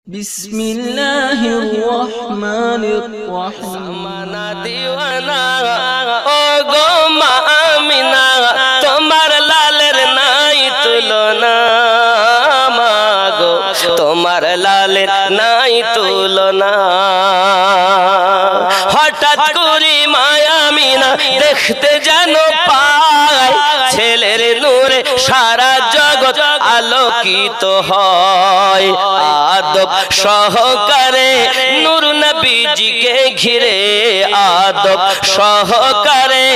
বিসমিল্লাহির রহমানির রহিম। দিওয়ানা ও গো মা আমিনা, তোমার লালের নাই তুলনা, মা গো তোমার লালের নাই তুলনা। হঠাৎ করে মা আমিনা দেখতে যেন পায়, ছেলের নূরে সারা জগৎ আলোকিত হয়। আদব সহকারে নূর নবীজিকে ঘিরে, আদব সহকারে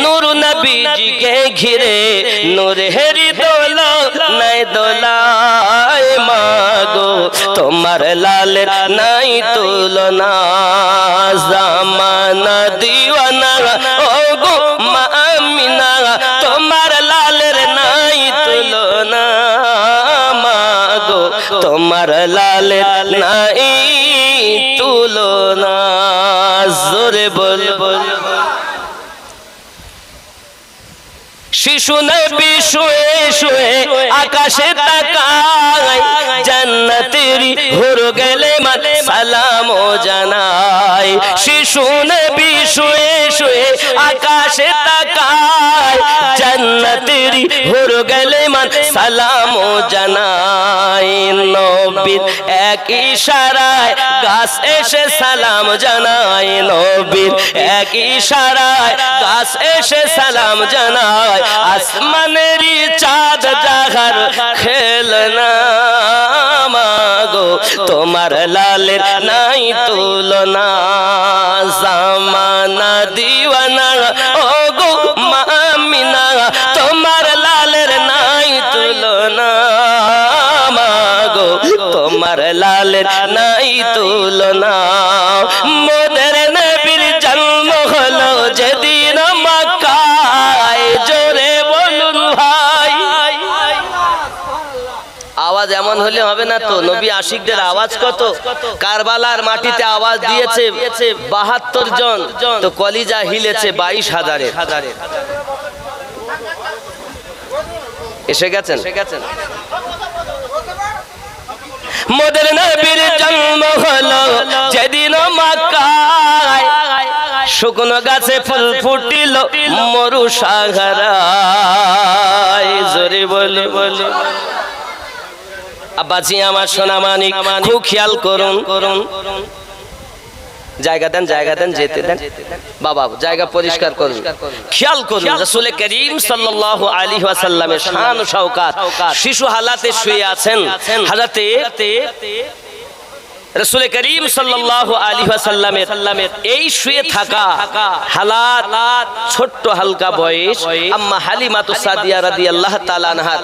নূর নবীজিকে ঘিরে, নূরের দোলনায় দোলায় মাগো তোমার লালের নাই তুলনা। জামানা দিওয়ানা ও গো মা আমিনা, তোমার লালের নাই তুলনা, মাগো তোমার লালের নাই তুলনা। জোরে বল বল। শিশু নবী শুয়ে শুয়ে আকাশে তাকায়, জান্নাতেরি হুর গেলে মান সালাম জানায়। শিশু নবী শুয়ে শুয়ে আকাশে তাকায়, জান্নাতেরি হুর গেলে মান সালাম জানায়। নবীর এক ইশারায় গাছ এসে সালাম জানায়, নবীর এক ইশারায় গাছ এসে সালাম জানায়। আসমানেরই চাঁদ জাহার খেলনা, মাগো তোমার লালের নাই তুলনা। জামানা দিওয়ানা ও গো মা আমিনা, তোমার লালের নাই তুলনা, মাগো তোমার লালের নাই তুলনা। মোদের নবীর জন্ম হলো যেদিন মক্কায়, জোরে বলুন ভাই। আওয়াজ এমন হলে হবে না তো, নবী আশিকদের আওয়াজ কত। কারবালার মাটিতে আওয়াজ দিয়েছে ৭২ জন, তো কলিজা হিলেছে ২২,০০০। এসে গেছেন। মোদের নবীর জন্ম হলো যেদিন মক্কায়, শুকনো গাছে ফুল ফুটিল মরু সাগরায়। জোরে বলে বলে। আব্বাজি আমার সোনা মানিক, খুব খেয়াল করুন করুন। জায়গা দেন, জায়গা দেন, যেতে দেন বাবা, জায়গা পরিষ্কার করুন। খেয়াল করুন রাসূল করিম সাল্লাল্লাহু আলাইহি ওয়াসাল্লামের শান ও শওকাত। শিশু হালাতে শুয়ে আছেন হাজরাতে রাসূল করিম সাল্লাল্লাহু আলাইহি ওয়াসাল্লামের এই শুয়ে থাকা হালাত, ছোট্ট হালকা বয়স আম্মা হালিমাতু সাদিয়া রাদিয়াল্লাহু তাআলা আনহার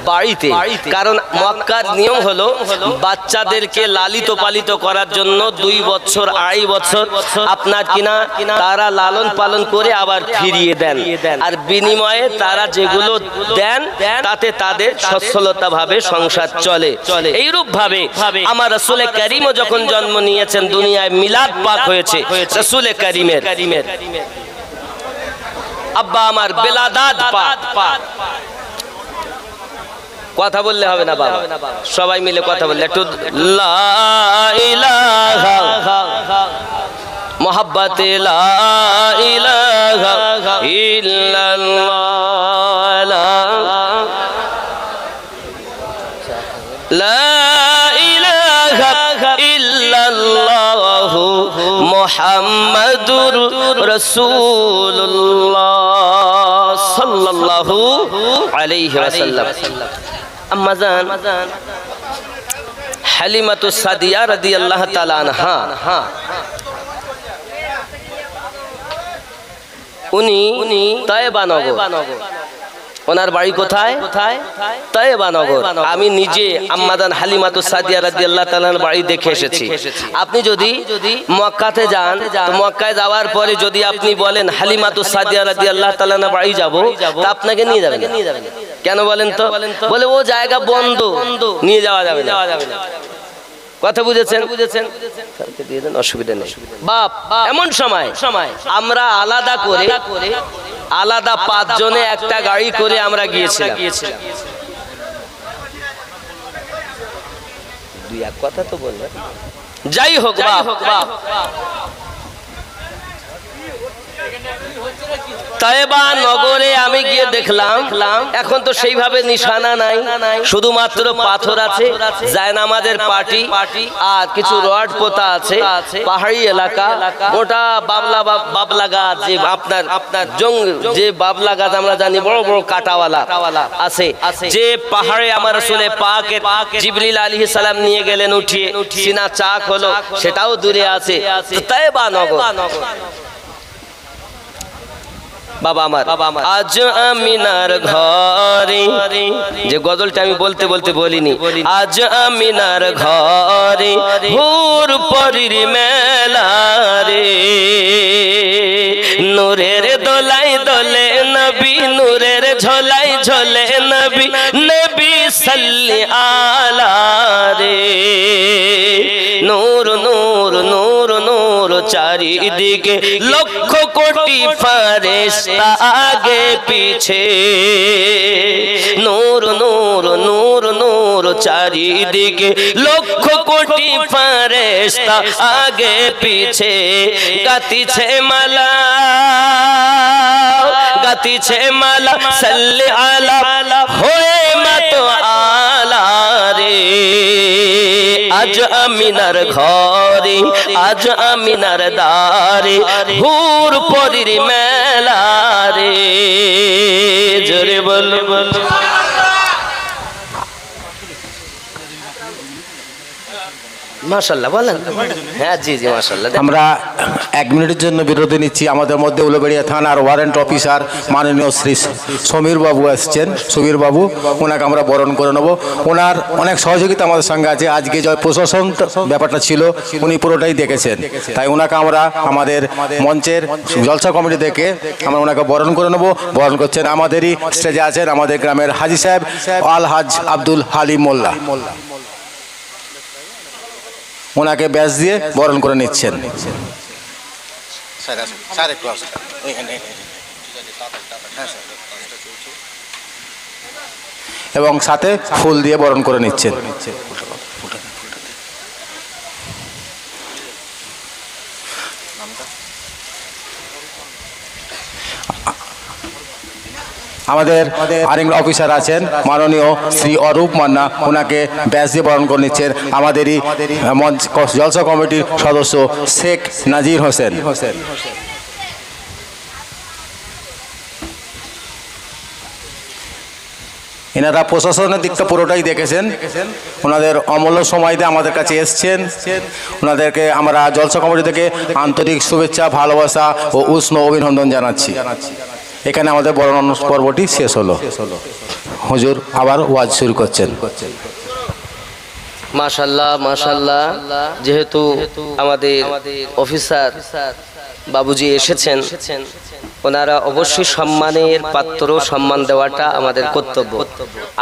বাড়িতে। কারণ মক্কার নিয়ম হলো বাচ্চাদেরকে লালিত পালিত করার জন্য ২ বছর ২.৫ বছর আপনার কিনা তারা লালন পালন করে আবার ফিরিয়ে দেন, আর বিনিময়ে তারা যেগুলো দেন তাতে তাদের সচ্ছলতা ভাবে সংসার চলে। এইরূপ ভাবে আমার রাসূল করিম যখন জন্ম নিয়েছেন, দুনিয়ায় মিলাদ পাক হয়েছে রাসূল করিমের। আব্বা আমার বেলাদাত পাক। কথা বললে হবে না বাবা, সবাই মিলে কথা বললে একটু লা ইলাহা মোহাব্বতে লা ইলাহা ইল্লাল্লাহ, লা ইলাহা ইল্লাল্লাহু মুহাম্মাদুর রাসূলুল্লাহ সাল্লাল্লাহু আলাইহি ওয়াসাল্লাম। আম্মা জান হালিমাতু সাদিয়া রাদিয়াল্লাহু তাআলা আনহা, উনি তায়েবা নগর। ওনার বাড়ি কোথায়? তায়েবা নগর। আমি নিজে আম্মাদান হালিমাতু সাদিয়া রাদিয়াল্লাহু তাআলার বাড়ি দেখে এসেছি। আপনি যদি মক্কাতে যান, তো মক্কায় যাওয়ার পরে যদি আপনি বলেন হালিমাতু সাদিয়া রাদিয়াল্লাহু তাআলার বাড়ি যাব, তা আপনাকে নিয়ে যাবেন। কেন বলেন তো? বলে ও জায়গা বন্ধ, নিয়ে যাওয়া যাবে না। কথা বুঝেছেন? দিয়ে দেন, অসুবিধা নেই বাপ। এমন সময় আমরা আলাদা করে আলাদা ৫ জনে একটা গাড়ি করে আমরা গিয়েছিলাম। দুই এক কথা তো বলবেন। যাই হোক বাপ, তায়েবা নগরে আমি গিয়ে দেখলাম এখন তো সেইভাবে নিশানা নাই, শুধুমাত্র পাথর আছে, জায়নামাজের পাটি আর কিছু রড পোতা আছে। পাহাড়ি এলাকা, ওটা বাবলা গাছ, যে আপনার যে বাবলা গাছ আমরা জানি বড় বড় কাটাওয়ালা আছে, যে পাহাড়ে আমার রাসূল পাকের জিবরিল আলাইহিস সালাম নিয়ে গেলেন উঠিয়ে, সিনা চাক হলো, সেটাও দূরে আছে। তায়েবা নগর বাবা আমার, আজ আমিনার ঘরে, যে গজলটা আমি বলতে বলতে বলিনি, আজ আমিনার ঘরে হুর পরীর মেলা রে, নূরের দোলাই দোলে নবী, নূরের ঝোলাই ঝোলে নবী, নবী সাল্লি আলা রে, নূর নূর নূর নূর চারিদিকে লক্ষ কোটি ফেরেশতা আগে পিছে, নূর নূর নূর নূর চারিদিকে লক্ষ কোটি ফেরেশতা আগে পিছে, গাতিছে মালা গাতিছে মালা, সাল্লি আলা হয়ে মত আলা রে, আজ আমিনার ঘরে, আজ আমিনার দ্বারে হুর পরীর মেলা রে, জোরে বল বল। মাশাআল্লাহ বলেন। হ্যাঁ জি জি মাশাআল্লাহ। আমরা 1 মিনিটের জন্য বিরতি নিচ্ছি। আমাদের মধ্যে উলুবেড়িয়া থানার ওয়ারেন্ট অফিসার মাননীয় শ্রী সমীর বাবু আসছেন। সমীর বাবু, ওনাকে আমরা বরণ করে নেব। ওনার অনেক সহযোগিতা আমাদের সঙ্গে আছে। আজকে যে প্রশাসন ব্যাপারটা ছিল উনি পুরোটাই দেখেছেন, তাই ওনাকে আমরা আমাদের মঞ্চের জলসা কমিটি থেকে আমরা ওনাকে বরণ করে নেব। বরণ করছেন আমাদেরই স্টেজে আছেন আমাদের গ্রামের হাজী সাহেব আল হাজ আব্দুল হালিম মোল্লা, ওনাকে ব্যাচ দিয়ে বরণ করে নিচ্ছেন। এবং সাথে ফুল দিয়ে বরণ করে নিচ্ছেন। আমাদের আরেক অফিসার আছেন মাননীয় শ্রী অরূপ মান্না, ওনাকে ব্যাচ দিয়ে বরণ করে নিচ্ছেন আমাদেরই মঞ্চ জলসা কমিটির সদস্য শেখ নাজির হোসেন। এনারা প্রশাসনের দিকটা পুরোটাই দেখেছেন, ওনাদের অমূল্য সময় দিয়ে আমাদের কাছে এসছেন। ওনাদেরকে আমরা জলসা কমিটি থেকে আন্তরিক শুভেচ্ছা, ভালোবাসা ও উষ্ণ অভিনন্দন জানাচ্ছি। এখানে আমাদের বরণ পর্বটি শেষ হলো। হুজুর আবার ওয়াজ শুরু করছেন। মাশাআল্লাহ মাশাআল্লাহ। যেহেতু আমাদের অফিসার বাবুজি এসেছেন, ওনারা অবশ্যই সম্মানের পাত্র, সম্মান দেওয়াটা আমাদের কর্তব্য।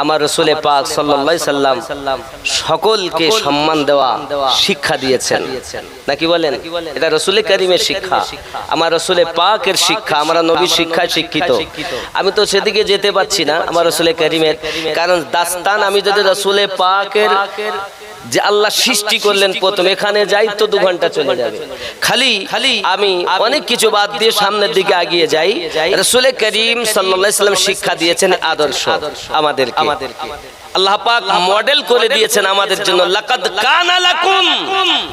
আমার রাসূল পাক সাল্লাল্লাহু আলাইহি সাল্লাম সকলকে সম্মান দেওয়া শিক্ষা দিয়েছেন, নাকি বলেন? এটা রাসূল কারীমের শিক্ষা, আমার রাসূল পাকের শিক্ষা, আমরা নবীর শিক্ষায় শিক্ষিত। আমি তো সেদিকে যেতে পারছি না আমার রাসূল কারীমের, কারণ দাস্তান আমি যদি রাসূল পাকের যে আল্লাহ সৃষ্টি করলেন প্রথম, এখানে যাই তো 2 ঘন্টা চলে যাবে। খালি আমি অনেক কিছু বাদ দিয়ে সামনের দিকে এগিয়ে যাই। রাসূল করিম সাল্লাল্লাহু আলাইহি সাল্লাম শিক্ষা দিয়েছেন আদর্শ আমাদেরকে। আল্লাহ পাক মডেল করে দিয়েছেন আমাদের জন্য, লাকাদ কানা লাকুম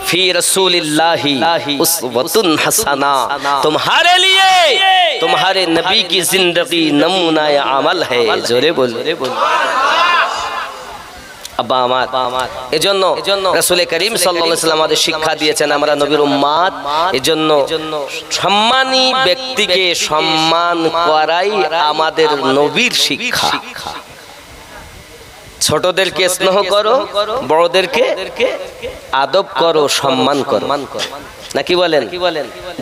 ফি রাসূলিল্লাহি উসওয়াতুন হাসানা, तुम्हारे लिए तुम्हारे नबी की जिंदगी नमूना अमल है। জোরে বল আব্বা আমার। এজন্য রাসূল করিম সাল্লাল্লাহু আলাইহি ওয়াসাল্লাম আমাদের শিক্ষা দিয়েছেন, আমরা নবীর উম্মত। এজন্য সম্মানী ব্যক্তিকে সম্মান করাই আমাদের নবীর শিক্ষা। ছোটদেরকে স্নেহ করো, বড়দেরকে আদব করো, সম্মান করো, নাকি বলেন?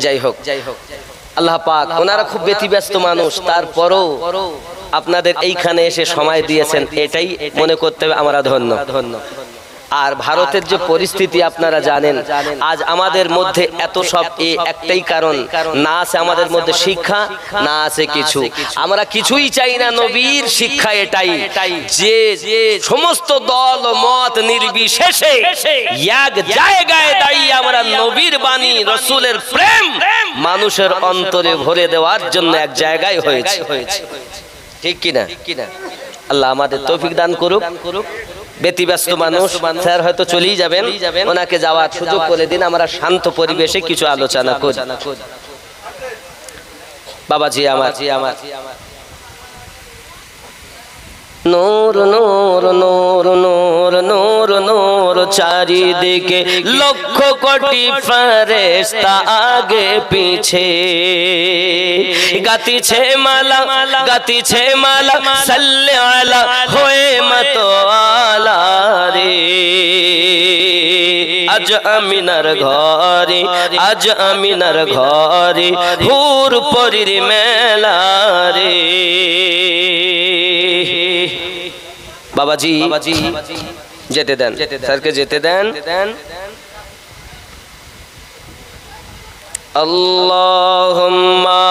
যাই হোক আল্লাহ পাক ওনারা খুব ব্যতিব্যস্ত মানুষ, তারপরও আপনাদের এইখানে এসে সময় দিয়েছেন, এটাই মনে করতে হবে আমরা ধন্য। আর ভারতের যে পরিস্থিতি আপনারা জানেন, আজ আমাদের মধ্যে এত সব একটাই কারণ, না আছে আমাদের মধ্যে শিক্ষা, না আছে কিছু। আমরা কিছুই চাই না, নবীর শিক্ষা এটাই যে সমস্ত দল মত নির্বিশেষে এক জায়গায় দাঁড়িয়ে আমরা নবীর বাণী, রসুলের প্রেম মানুষের অন্তরে ভরে দেওয়ার জন্য এক জায়গায় হয়েছে। ঠিক কিনা? আল্লাহ আমাদের তৌফিক দান করুক। ব্যতিব্যস্ত মানুষ, স্যার হয়তো চলেই যাবেন, ওনাকে যাওয়ার সুযোগ করে দিন, আমরা শান্ত পরিবেশে কিছু আলোচনা করি। বাবাজি আমার নূর নূর নূর নূর নূর নূর চারিদিকে লক্ষ কোটি ফেরেশতা আগে পিছে গাতিছে মালা সাল্লি আলা হয়ে মতওয়ালা রে। আজ আমিনার ঘরে হুর পরির মেলা রে। বাবাজি যেতে দেন, স্যারকে যেতে দেন। আল্লাহুম্মা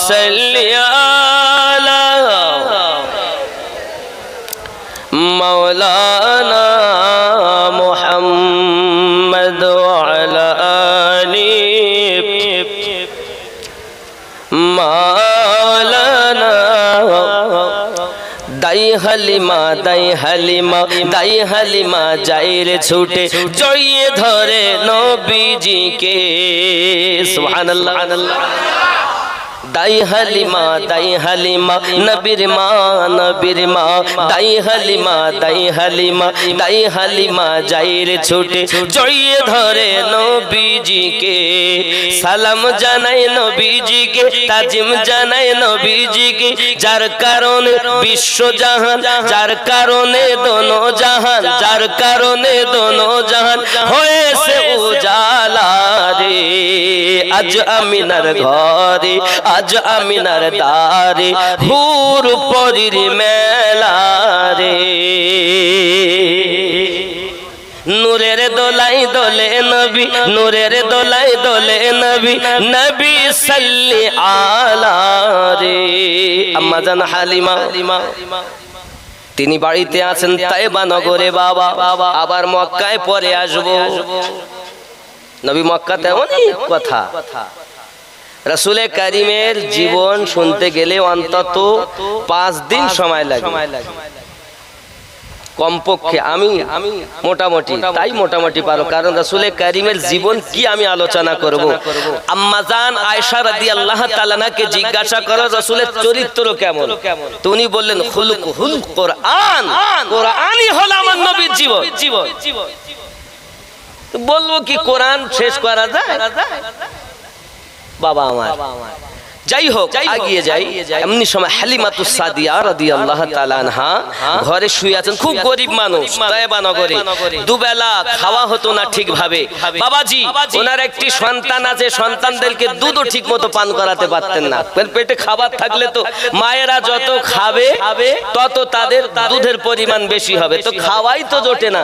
সাল্লি আলা মাওলানা মুহাম্মদ ওয়া আলা আলি মাওলানা। দাই হালিমা যাইরে ছুটে জড়িয়ে ধরে নবীজিকে। সুবহানাল্লাহ। দাই হালিমা নবীর মা দাই হালিমা যাইরে ছুটে জড়িয়ে ধরে নবীজিকে। সালাম জানাই নবীজিকে, তাজিম জানাই নবীজিকে, যার কারণে বিশ্ব জাহান, যার কারণে দোনো জাহান হয়েছে উজালা রে। আজ আমিনার ঘরে, আজ আমিনার দ্বারে হুর পরির মেলা রে। নূরের দোলাই দোলে নবী, নূরের দোলাই দোলে নবী, নবী সাল্লি আলা রে। আম্মা জান হালিমা তিনি বাড়িতে আছেন তায়েবা নগরে। বাবা আবার মক্কায় পরে আসবো। নবী মক্কাতে অনেক কথা। রাসূলে কারীমের জীবন শুনতে গেলে অন্তত 5 দিন সময় লাগে কমপক্ষে। আমি মোটামুটি পারো, কারণ রাসূলে কারীমের জীবন কি আমি আলোচনা করব। আম্মা জান আয়েশা রাদিয়াল্লাহু তাআলা কে জিজ্ঞাসা করো রাসূলের চরিত্র কেমন, তো উনি বললেন খুলুকুল কোরআন, কোরআনই হলো আমার নবীর জীবন। বলবো কি কোরআন শেষ করা যায়? বাবা আমার যাই হোক এগিয়ে যাই। এমনি সময় হালিমাতুস সাদিয়া রাদিয়াল্লাহু তাআলা আনহা ঘরে শুয়ে আছেন, খুব গরিব মানুষ, তায়েবা নগরে। দুবেলা খাওয়া হতো না ঠিকভাবে। বাবাজি ওনার একটি সন্তান আছে, সন্তানদেরকে দুধও ঠিক মতো পান করাতে পারতেন না। পেটে খাবার থাকলে তো মায়েরা যত খাবে তত তাদের দুধের পরিমাণ বেশি হবে, তো খাওয়াই তো জোটে না।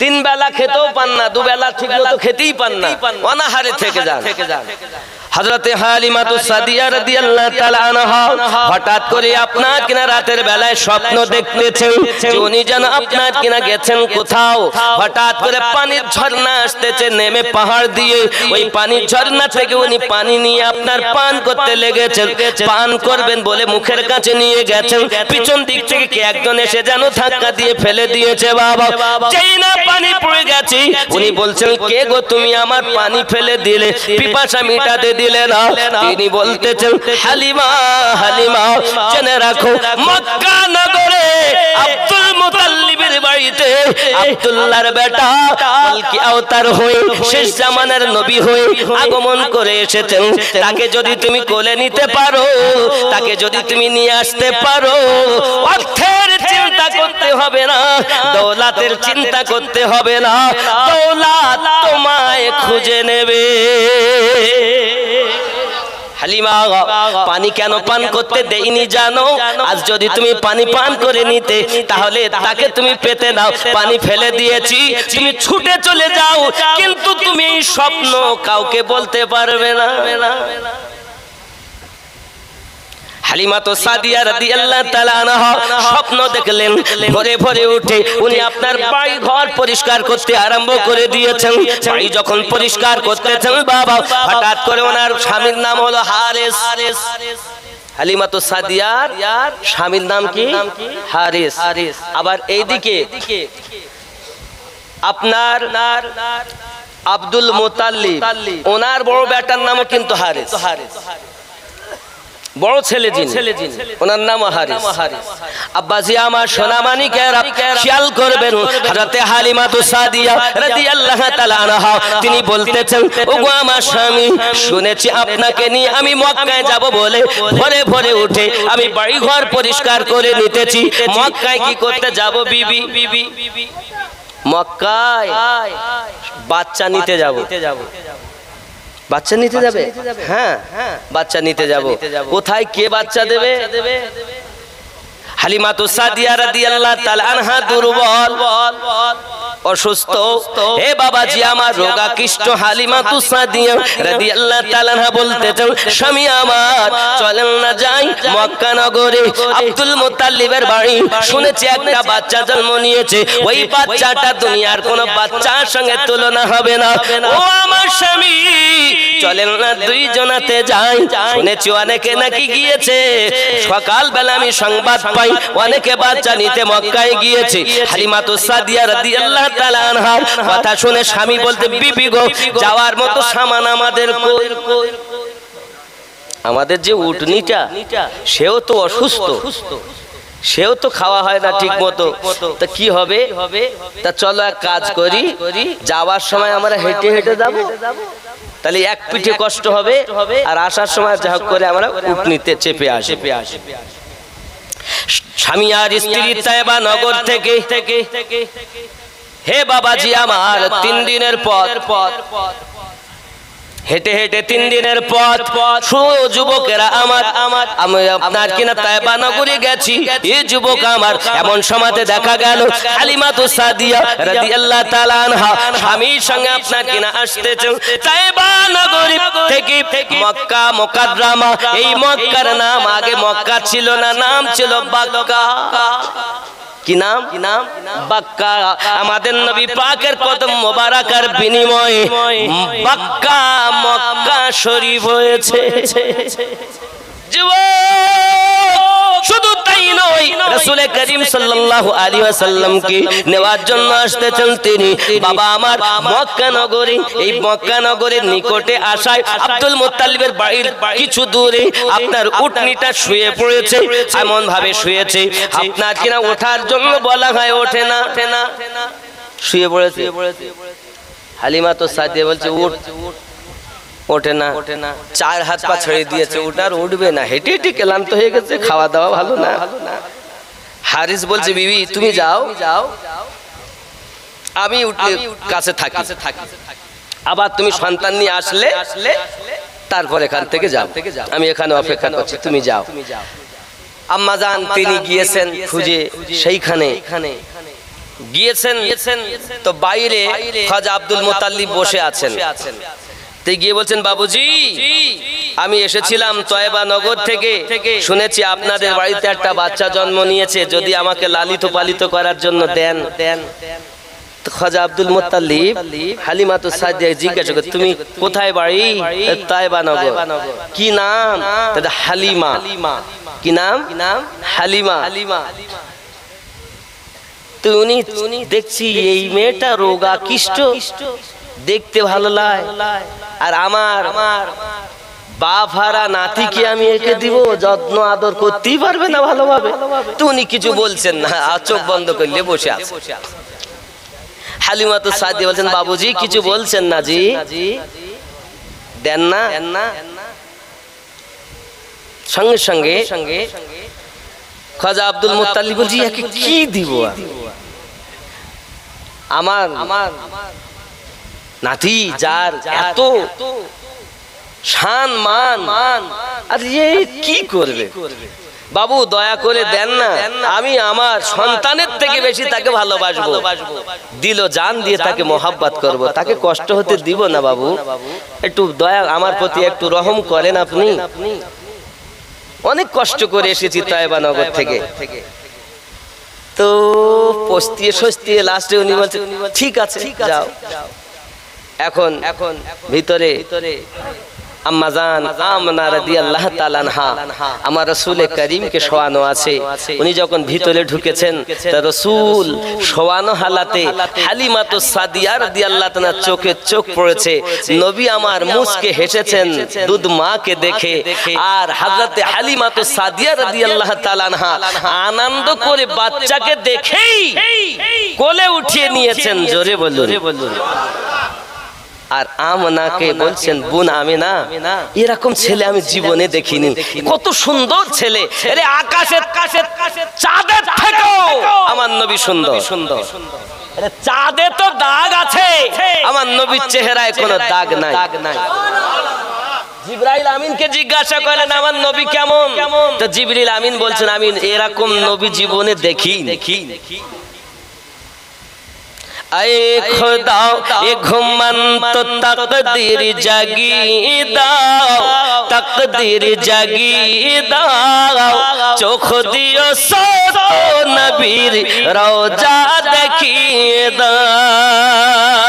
3 বেলা খেতেও পান না, 2 বেলা ঠিক মতো খেতেই পান না, অনাহারে থেকে যান। হযরতে হালিমাতুস সাদিয়া রাদিয়াল্লাহু তাআলা আনহা হঠাৎ করে আপনার কিনা রাতের বেলায় স্বপ্ন দেখতেছেন যে উনি যেন আপনার কিনা গেছেন কোথাও। হঠাৎ করে পানির ঝর্ণা আসতেছে নেমে পাহাড় দিয়ে, ওই পানির ঝর্ণা থেকে উনি পানি নিয়ে আপনার পান করতে লেগেছেন। পান করবেন বলে মুখের কাছে নিয়ে গেছেন, পিছন দিক থেকে কে একজন এসে যেন ধাক্কা দিয়ে ফেলে দিয়েছে। বাবা যেই না পানি পড়ে গেছে, উনি বলছেন কে গো তুমি আমার পানি ফেলে দিলে, পিপাসা মিটাতে দিলে না। তিনি বলতেছেন হালিমা জেনে রাখো মক্কা নগরে আব্দুল মুতাল্লিবের বাড়িতে আব্দুল্লাহর বেটা কলকি অবতার হয়ে শেষ জামানার নবী হয়ে আগমন করে এসেছেন। তাকে যদি তুমি কোলে নিতে পারো, তাকে যদি তুমি নিয়ে আসতে পারো, অর্থের চিন্তা করতে হবে না, দৌলতের চিন্তা করতে হবে না, দৌলত তোমায় খুঁজে নেবে। হালিমা পানি কেন পান করতে দেইনি জানো? আজ যদি তুমি পানি পান করে নিতে তাহলে তাকে তুমি পেতে নাও, পানি ফেলে দিয়েছি, তুমি ছুটে চলে যাও, কিন্তু তুমি এই স্বপ্ন কাউকে বলতে পারবে না। হালিমা তো সাদিয়া রাদিয়াল্লাহু তাআলা আনহা স্বপ্ন দেখলেন, ভোরে ভোরে উঠে উনি আপনার বাড়ি ঘর পরিষ্কার করতে আরম্ভ করে দিয়েছেন। বাড়ি যখন পরিষ্কার করতেছেন বাবা, হঠাৎ করে ওনার স্বামীর নাম হলো হারিস। হালিমা তো সাদিয়ার স্বামীর নাম কি? হারিস। আবার এইদিকে আপনার আব্দুল মুতাল্লিব, ওনার বড় বেটার নামও কিন্তু হারিস, বড় ছেলে যিনি ওনার নাম হারিস। আব্বাজি আমার সোনামানিকেরা খেয়াল করবেন, হযরতে হালিমা সাদিয়া রাদিয়াল্লাহু তাআলা আনহা তিনি বলতেছেন, ওগো আমার স্বামী, শুনেছি আপনাকে নিয়ে আমি মক্কায় যাব বলে ভোরে ভোরে উঠে আমি বাড়ি ঘর পরিষ্কার করে নিতেছি। মক্কায় কি করতে যাব বিবি? মক্কায় বাচ্চা নিতে যাব। বাচ্চা নিতে যাবে? হ্যাঁ, বাচ্চা নিতে যাব। কোথায়, কে বাচ্চা দেবে? হালিমা সাদিয়া রাদিয়াল্লাহু তাআলা আনহা দুর্বল, অসুস্থ। হে বাবাজি আমার রোগাকৃষ্ট হালিমা সাদিয়া রাদিয়াল্লাহু তাআলা আনহা বলতেছেন, স্বামী আমার চলেন না যাই মক্কা নগরে আব্দুল মুতাল্লিবের বাড়ি। শুনেছি একটা বাচ্চা জন্ম নিয়েছে, ওই বাচ্চাটা দুনিয়ার কোনো বাচ্চার সঙ্গে তুলনা হবে না। ও আমার স্বামী, চলেন না দুইজনাতে যাই। শুনেছি অনেকে নাকি গিয়েছে, সকালবেলা আমি সংবাদ পাই অনেকে বাচ্চা নিতে মক্কায় গিয়েছে। হালিমা সাদিয়া রাদিয়াল্লাহু তাআলা আনহা কথা শুনে স্বামী বলতে, বিবি গো, যাওয়ার মতো সামান আমাদের কই? আমাদের যে উটনিটা সেও তো অসুস্থ, সেও তো খাওয়া হয় না ঠিক মতো, তা কি হবে? তা চলো এক কাজ করি, যাওয়ার সময় আমরা হেঁটে হেঁটে যাব, তাহলে এক পিঠে কষ্ট হবে, আর আসার সময় যা হোক করে আমরা উটনিতে চেপে আসি। স্বামী আর স্ত্রী তায়েবা নগর থেকে হে বাবাজি আমার 3 দিনের পথ, হেঁটে হেঁটে 3 দিনের পথ যুবকেরা আমার আমি আপনার কিনা তায়েবা নগরে গেছি। এই যুবক আমার এমন সময়তে দেখা গেল হালিমা সাদিয়া রাদিয়াল্লাহু তাআলা আনহা স্বামীর সঙ্গে আপনার কিনা আসতেছেন তায়েবা নগরী থেকে মক্কা মুকাররমা। এই মক্কার নাম আগে মক্কা ছিল না, নাম ছিল বাক্কা। কি নাম? বাক্কা। আমাদের নবী পাকের কদম মোবারকার বিনিময়ে বাক্কা মক্কা শরীফ হয়েছে। শুধু তাই নয়, রাসূল করিম সাল্লাল্লাহু আলাইহি ওয়াসাল্লামকে নেওয়ার জন্য আসতেছেন তিনি। বাবা আমার মক্কা নগরী, এই মক্কা নগরীর নিকটে আসায় আব্দুল মুত্তালিবের বাড়ির কিছু দূরে আপনার উটনিটা শুয়ে পড়েছে। এমন ভাবে শুয়েছে আপনার কিনা ওঠার জন্য বলা হয়, ওঠে না, শুয়ে পড়েছে। হালিমা সাদিয়া বলছে উঠ, ওঠে না। 4 হাত পা ছেড়ে দিয়েছে, ওটার উঠবে না, হেঁটে হেঁটে ক্লান্ত হয়ে গেছে, খাওয়া দাওয়া ভালো না। হারিস বলছে, বিবি তুমি যাও, আমি উঠলে কাছে থাকি, আবার তুমি সন্তান নিয়ে আসলে তারপর এখান থেকে যাও, আমি এখানে অপেক্ষা করছি, তুমি যাও। আম্মা জান তিনি গিয়েছেন খুঁজে, সেইখানে গিয়েছেন তো বাইরে খাজা আব্দুল মুতাল্লিব বসে আছেন। তে গিয়ে বলছেন, বাবুজি আমি এসেছিলাম তয়েবা নগর থেকে, শুনেছি আপনাদের বাড়িতে একটা বাচ্চা জন্ম নিয়েছে, যদি আমাকে লালিত পালিত করার জন্য দেন। খাজা আব্দুল মুতাল্লিব হালিমা সাদিয়া জিজ্ঞাসা করে, তুমি কোথায় বাড়ি? তয়েবা নগর। কি নাম? হালিমা। কি নাম? হালিমা। তো উনি দেখছি এই মেয়েটা রোগাকৃষ্ট, দেখতে ভালো লাগে, আর আমার বাপ হারা নাতিকে আমি একে দিব, যত্ন আদর করতেই পারবে না ভালোভাবে। তো উনি কিছু বলছেন না, চোখ বন্ধ করলে বসে আছে। হালিমা সাদিয়া বলছেন, বাবুজি কিছু বলছেন না জি, দেন না। সঙ্গে সঙ্গে খাজা আব্দুল মুত্তালিব বলছি, একে কি দিব? আমার নাতি যার এত শান মান, আর এ কি করবে? বাবু দয়া করে দেন না, আমি আমার সন্তানের থেকে বেশি তাকে ভালোবাসবো, দিল জান দিয়ে তাকে মোহাব্বত করব, তাকে কষ্ট হতে দিব না বাবু, একটু দয়া আমার প্রতি একটু রহম করেন আপনি। অনেক কষ্ট করে এসেছি তায়েবা নগর থেকে, তো পস্তিয়ে সস্তিয়ে লাস্টে উনি বলছে ঠিক আছে যাও। এখন ভিতরে আম্মা জান আমিনা রাদিয়াল্লাহু তাআলা আনহা আমার রাসূল করিমকে শোয়ানো আছে। উনি যখন ভিতরে ঢুকেছেন তা রাসূল শোয়ানো হালাতে হালিমাতুস সাদিয়া রাদিয়াল্লাহু তাআলা চোখে চোখ পড়েছে। নবী আমার মুচকে হেসেছেন দুধ মাকে দেখে, আর হযরতে হালিমাতুস সাদিয়া রাদিয়াল্লাহু তাআলা আনহা আনন্দ করে বাচ্চাকে দেখেই কোলে উঠিয়ে নিয়েছেন। জোরে বলুন। আর আমিনাকে বলছেন বোন আমিনা, এরকম ছেলে আমি জীবনে দেখিনি, কত সুন্দর ছেলে, আরে আকাশের চাঁদের থেকেও আমার নবী সুন্দর। আরে চাঁদে তো দাগ আছে, আমার নবীর চেহারায় কোনো দাগ নাই। জিবরাইল আমিনকে জিজ্ঞাসা করেন আমার নবী কেমন, তো জিবরিল আমিন বলছেন আমি এরকম নবী জীবনে দেখি। আয়ে খোদা এ ঘুমন তো তাকদীর জাগিয়ে দাও, তাকদীর জাগিয়ে দাও, চোখ দিও সত নবীর রওজা দেখিয়ে দাও।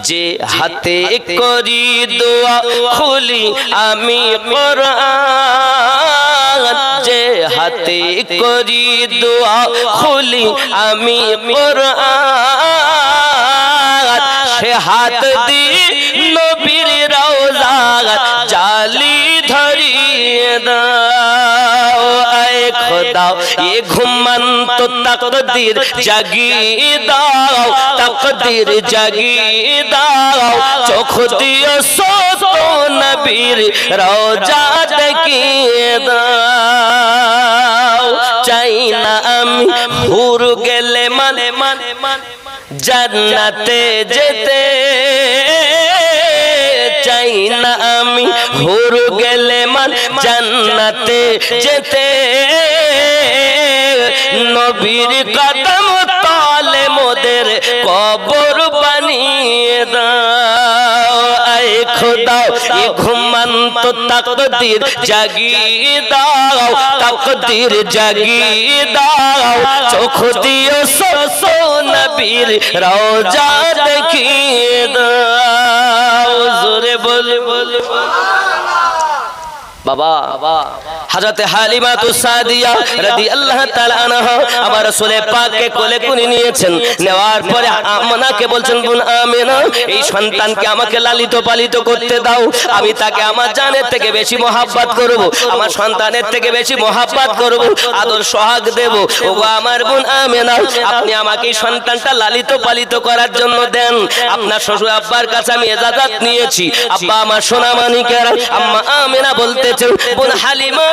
যে হাতে করি দোয়া খুলি আমি কোরআন, যে হাতে করি দোয়া খুলি আমি কোরআন, সে হাত দিয়ে নবীর রওজা জালি ধরিয়ে দাও। আয়ে খোদা এ ঘুমন তো তাকদীর জাগিয়ে দাও, তাকদীর জাগিয়ে দাও, চোখ দিও সত নবীর রওজা দেখিয়ে দাও। চাই না আমি হুর গেলে মানে জান্নাতে যেতে, চাই না আমি হুর গেলে জান্নাতে যেতে, নবীর কদম তলে মোদের কবর বানিয়ে দাও। আয়ে খোদা এ ঘুমন তো তাকদীর জাগিয়ে দাও, তাকদীর জাগিয়ে দাও, চোখ দিও সত নবীর রওজা দেখিয়ে দাও। জোরে বল বল বাবা। হযরত হালিমাতুস সাদিয়া রাদিয়াল্লাহু তাআলা আনহা আমার রাসূল পাককে কোলে করে নিয়েছেন। নেওয়ার পরে আমিনাকে বলছেন বোন আমিনা এই সন্তানকে আমাকে লালিত পালিত করতে দাও, আমি তাকে আমার জানের থেকে বেশি মহব্বত করব, আমার সন্তানের থেকে বেশি মহব্বত করব, আদর সোহাগ দেব। ওগো আমার বোন আমিনা, আপনি আমাকে এই সন্তানটা লালিত পালিত করার জন্য দেন। আপনার শ্বশুর আব্বার কাছে আমি ইজাজত নিয়েছি। আব্বা আমার সোনা মানিকেরা, আম্মা আমিনা বলতেছেন বোন হালিমা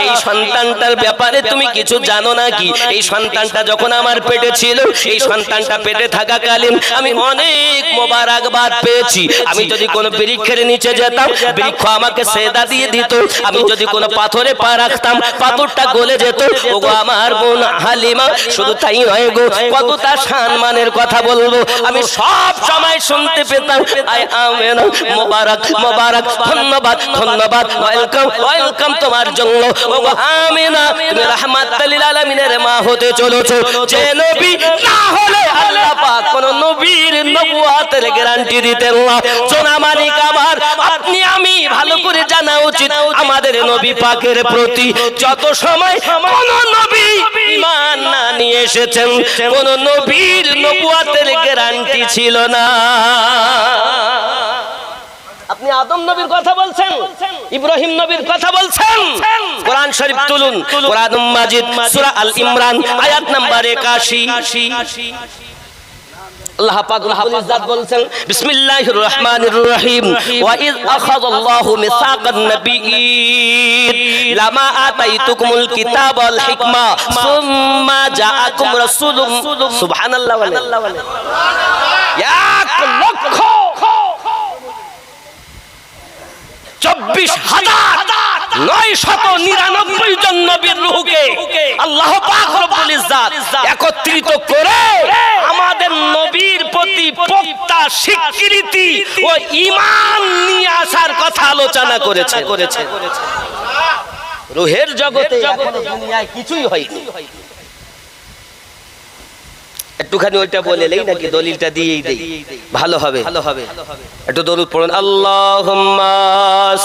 এই সন্তানটার ব্যাপারে তুমি কিছু জানো নাকি? এই সন্তানটা যখন আমার পেটে ছিল, এই সন্তানটা পেটে থাকাকালীন আমি অনেক মোবারকবাদ পেয়েছি। আমি যদি কোনো বৃক্ষের নিচে যেতাম, বৃক্ষ আমাকে সেদা দিয়ে দিত। আমি যদি কোনো পাথরে পা রাখতাম, পাথরটা গলে যেত। ওগো আমার বোন হালিমা, শুধু তাই নয় গো, কতটা সম্মানের কথা বলবো আমি সব সময় শুনতে পেতাম। আয় আমিনা মোবারক মোবারক, ধন্যবাদ ধন্যবাদ, ওয়েলকাম ওয়েলকাম তোমার জন্য। ওগো আমিনা তুমি রাহমাতুল লিল আলামিনের মা হতে চলেছো, যে নবী না হলে আল্লাহ পাক কোন নবীর নবুয়তের গ্যারান্টি দিতেন না। সোনা মানিক আমার, আপনি আমি ভালো করে জানা উচিত আমাদের নবী পাকের প্রতি যত সময় কোন নবী ঈমান না নিয়ে এসেছেন, কোন নবীর নবুয়তের গ্যারান্টি ছিল না। আপনি আদম নবীর কথা বলছেন, ইব্রাহিম নবীর কথা বলছেন। কোরআন শরীফ তুলুন, কোরআন মাজিদ সূরা আল ইমরান আয়াত নাম্বার 81। আল্লাহ পাক রব্বুল ইজ্জত বলছেন বিসমিল্লাহির রহমানির রহিম, ওয়া ইয আখাযাল্লাহু মিসাকান নাবিয়্যিন লামা আতাইতুকুমুল কিতাব ওয়াল হিকমা সুম্মা জাআকুম রাসূলুম সুবহানাল্লাহ ওয়া এক লক্ষ 24,999 জন নবীর রূহকে আল্লাহ পাক রব্বুল ইজ্জত একত্রিত করে আমাদের নবীর প্রতি পোক্তা স্বীকৃতি ও ঈমান নিয়ে আসার কথা আলোচনা করেছে। রূহের জগতে এখনো দুনিয়ায় কিছুই হয়নি। একটুখানি ওইটা বলেলেই নাকি দলিলটা দিয়েই দেই, ভালো হবে। একটু দরুদ পড়ুন, আল্লাহুম্মা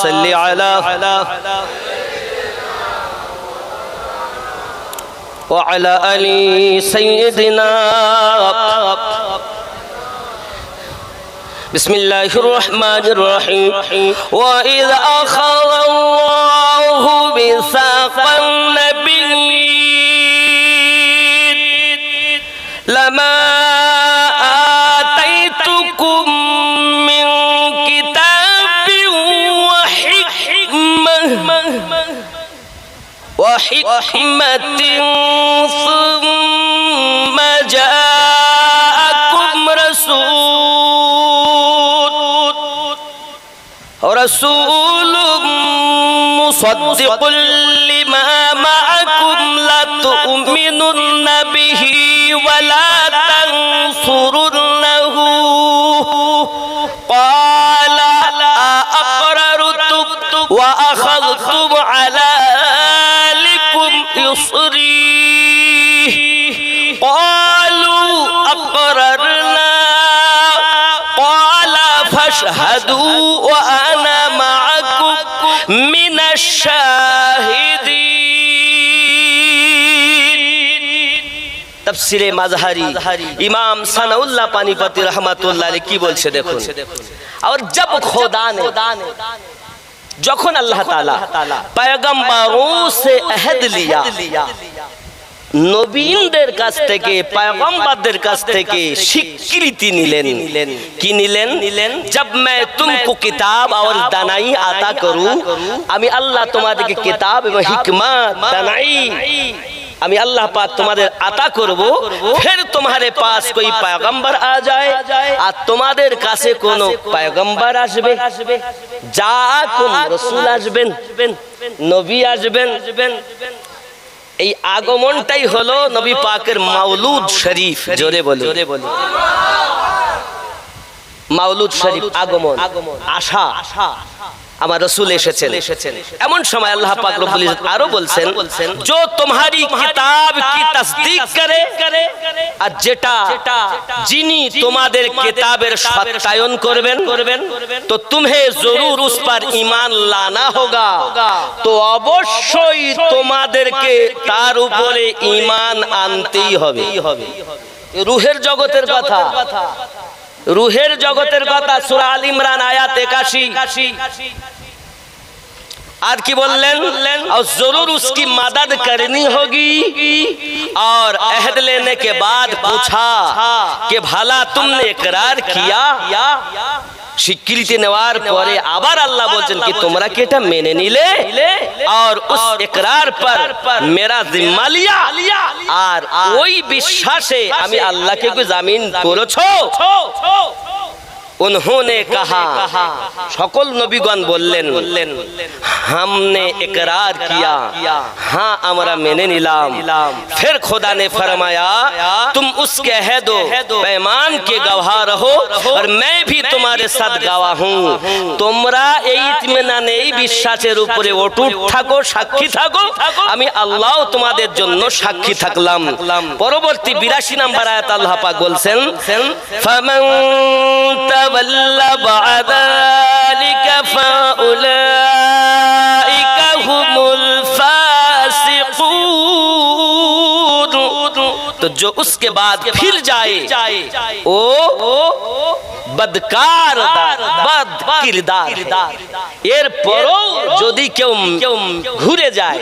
সাল্লি আলা ওয়া আলা আলি সাইয়্যিদিনা। বিসমিল্লাহির রহমানির রহিম। ওয়া ইয আখাযাল্লাহু মিসাকান নাবিয়্যিন লামা আতাইতুকুম মিন কিতাবিন ওয়া হিকমাতিন সুম্মা জাআকুম রাসূলুম মুসাদ্দিকুল লিমা মাআকুম লা তু'মিনুন্না বিহি ওয়া লা তানসুরুন্নাহু ক্বালা আ'আকরারতুম ওয়া আখাযতুম আলা আলিকুম ইসরি ক্বালু আ'আকরারনা ক্বালা ফাশহাদু ওয়া আনা মা'আকুম মিনাশ শাহিদিন। তাফসীরে মাযহারি ইমাম সানাউল্লাহ পানিপতি রহমাতুল্লাহ আলাইহি কি বলছে দেখুন। और जब खुदा ने যখন আল্লাহ তাআলা পয়গম্বরোं से अहद लिया, নবীনদের কাছ থেকে পয়গম্বরদের কাছ থেকে স্বীকৃতি নিলেন। কি নিলেন? जब मैं तुमको किताब और दानाई आता करूं, আমি আল্লাহ তোমাদেরকে কিতাব এবং হিকমত দানাই আমি আল্লাহ পাক তোমাদের আতা করব, फिर तुम्हारे पास कोई पैगंबर आ जाए আর তোমাদের কাছে কোন পয়গম্বর আসবে, জাআকুম রাসূল আসবেন, নবী আসবেন। এই আগমনটাই হলো নবী পাকের মাওলুদ শরীফ। জোরে বলো মাওলুদ শরীফ, আগমন, আশা। আমার রাসূল এসেছেন। এমন সময় আল্লাহ পাক রব্বুল ইজ্জত আরো বলছেন, जो तुम्हारी किताब की तस्दीक करे, আর যেটা যিনি তোমাদের কিতাবের সত্যায়ন করবেন, তো तुम्हें जरूर उस पर ईमान लाना होगा, তো অবশ্যই তোমাদেরকে তার উপরে ঈমান আনতেই হবে। রূহের জগতের কথা, रूहेर जगतेर कथा सूरा आल इमरान आयात 81। आज की बोलें, और जरूर उसकी मदद करनी होगी। और अहद लेने के बाद पूछा कि भला तुमने इकरार किया? স্বীকৃতি নেওয়ার পরে আবার আল্লাহ বলছেন কি তোমরা কি এটা মেনে নিলে আর उस इकरार पर मेरा जिम्मा लिया, আর ওই বিশ্বাসে আমি আল্লাহকে কি জামিন করেছো? उन्होंने कहा, সকল নবীগণ বললেন, हमने इकरार किया, हाँ আমরা মেনে নিলাম। फिर खुदा ने फरमाया, तुम उसके अहद पैमान के गवाह रहो और मैं भी तुम्हारे साथ गवाह हूँ। তোমরা এই ইতমিনানে এই বিশ্বাসের উপরে অটুট থাকো, সাক্ষী থাকো, আমি আল্লাহ তোমাদের জন্য সাক্ষী থাকলাম। পরবর্তী 82 নম্বর আয়াত আল্লাহ পাক বলছেন, ফামান তাওয়াল্লা বা'দা যালিকা ফাউলাইকা হুমুল ফাসিকুন। तो जो उसके बाद फिर जाए ओ बदकार बद किरदार, এর পরও যদি কেউ ঘুরে যায়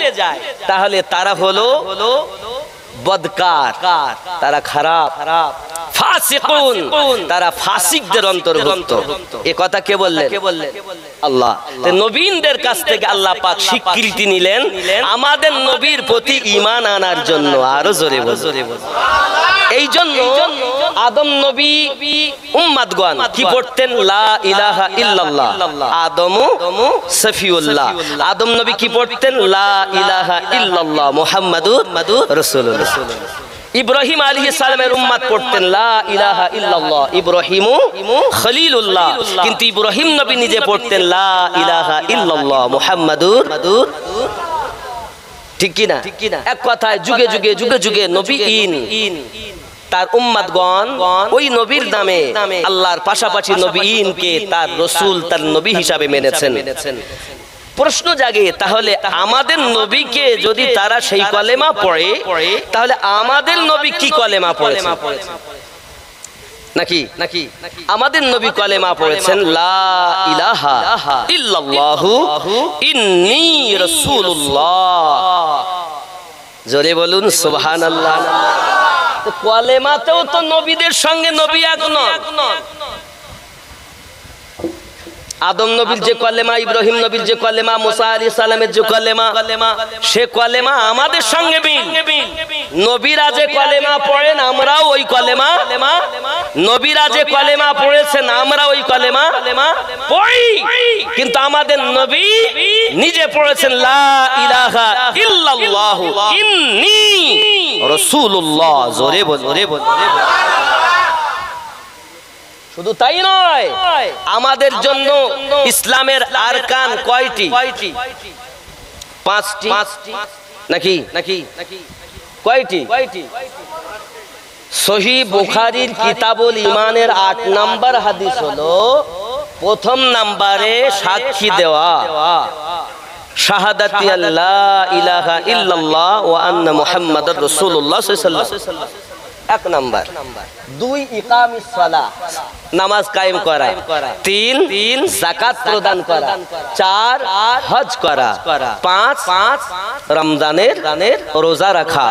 তাহলে তারা হলো বদকার, তারা খারাপ, ফাসিকুন, তারা ফাসিকদের অন্তর্ভুক্ত। এই কথা কে বললেন? আল্লাহ। নবীনদের কাছ থেকে আল্লাহ পাক স্বীকৃতি নিলেন আমাদের নবীর প্রতি ঈমান আনার জন্য। আরো জোরে বল। এই জন্য আদম নবী উম্মাদগণ কি পড়তেন? লা ইলাহা ইল্লাল্লাহ। আদমু সফিউল্লাহ। আদম নবী কি পড়তেন? লা ইলাহা ইল্লাল্লাহ মুহাম্মাদুর রাসূলুল্লাহ। ইব্রাহিম আলাইহিস সালামের উম্মত পড়তেন লা ইলাহা ইল্লাল্লাহ ইব্রাহিমু খলিলুল্লাহ। কিন্তু ইব্রাহিম নবী নিজে পড়তেন লা ইলাহা ইল্লাল্লাহ মুহাম্মাদুর। ঠিক কি না? এক কথায় যুগে যুগে যুগে যুগে নবীন তার উম্মতগণ ওই নবীর নামে আল্লাহর পাশাপাশি নবীনকে তার রাসূল তার নবী হিসাবে মেনেছেন। প্রশ্ন জাগে, তাহলে আমাদের নবীকে যদি তারা সেই কলেমা পড়ে, তাহলে আমাদের নবী কি কলেমা পড়েছেন? নাকি আমাদের নবী কলেমা পড়েছেন লা ইলাহা ইল্লাল্লাহু ইন্নী রাসূলুল্লাহ। জোরে বলুন সুবহানাল্লাহ। কলেমাতেও তো নবীদের সঙ্গে নবী এক নন। আদম নবীর যে কলেমা, ইব্রাহিম নবীর যে কলেমা, মুসা আলাইহিস সালামের যে কলেমা, সে কলেমা আমাদের সঙ্গে মিল। নবীরা যে কলেমা পড়েন আমরাও ওই কলেমা, নবীরা যে কলেমা পড়েছেন আমরা ওই কলেমা পড়ি। কিন্তু আমাদের নবী নিজে পড়েছেন লা ইলাহা ইল্লাল্লাহু ইন্নী রাসূলুল্লাহ। জোরে বল। শুধু তাই নয়, আমাদের জন্য ইসলামের আরকান কয়টি? 5টি। নাকি কয়টি? সহিহ বুখারীর কিতাবুল ঈমানের 8 নম্বর হাদিস হলো, প্রথম নম্বরে সাক্ষী দেওয়া শাহাদাতি আল্লাহ ইলাহা ইল্লাল্লাহ ওয়া আন্না মুহাম্মাদুর রাসূলুল্লাহ সাল্লাল্লাহু আলাইহি ওয়াসাল্লাম। 1 নাম্বার। 2 ইকামিস সালাহ, নামাজ কায়েম করা। 3 যাকাত প্রদান করা। 4 হজ করা। 5 রমজানের রোজা রাখা।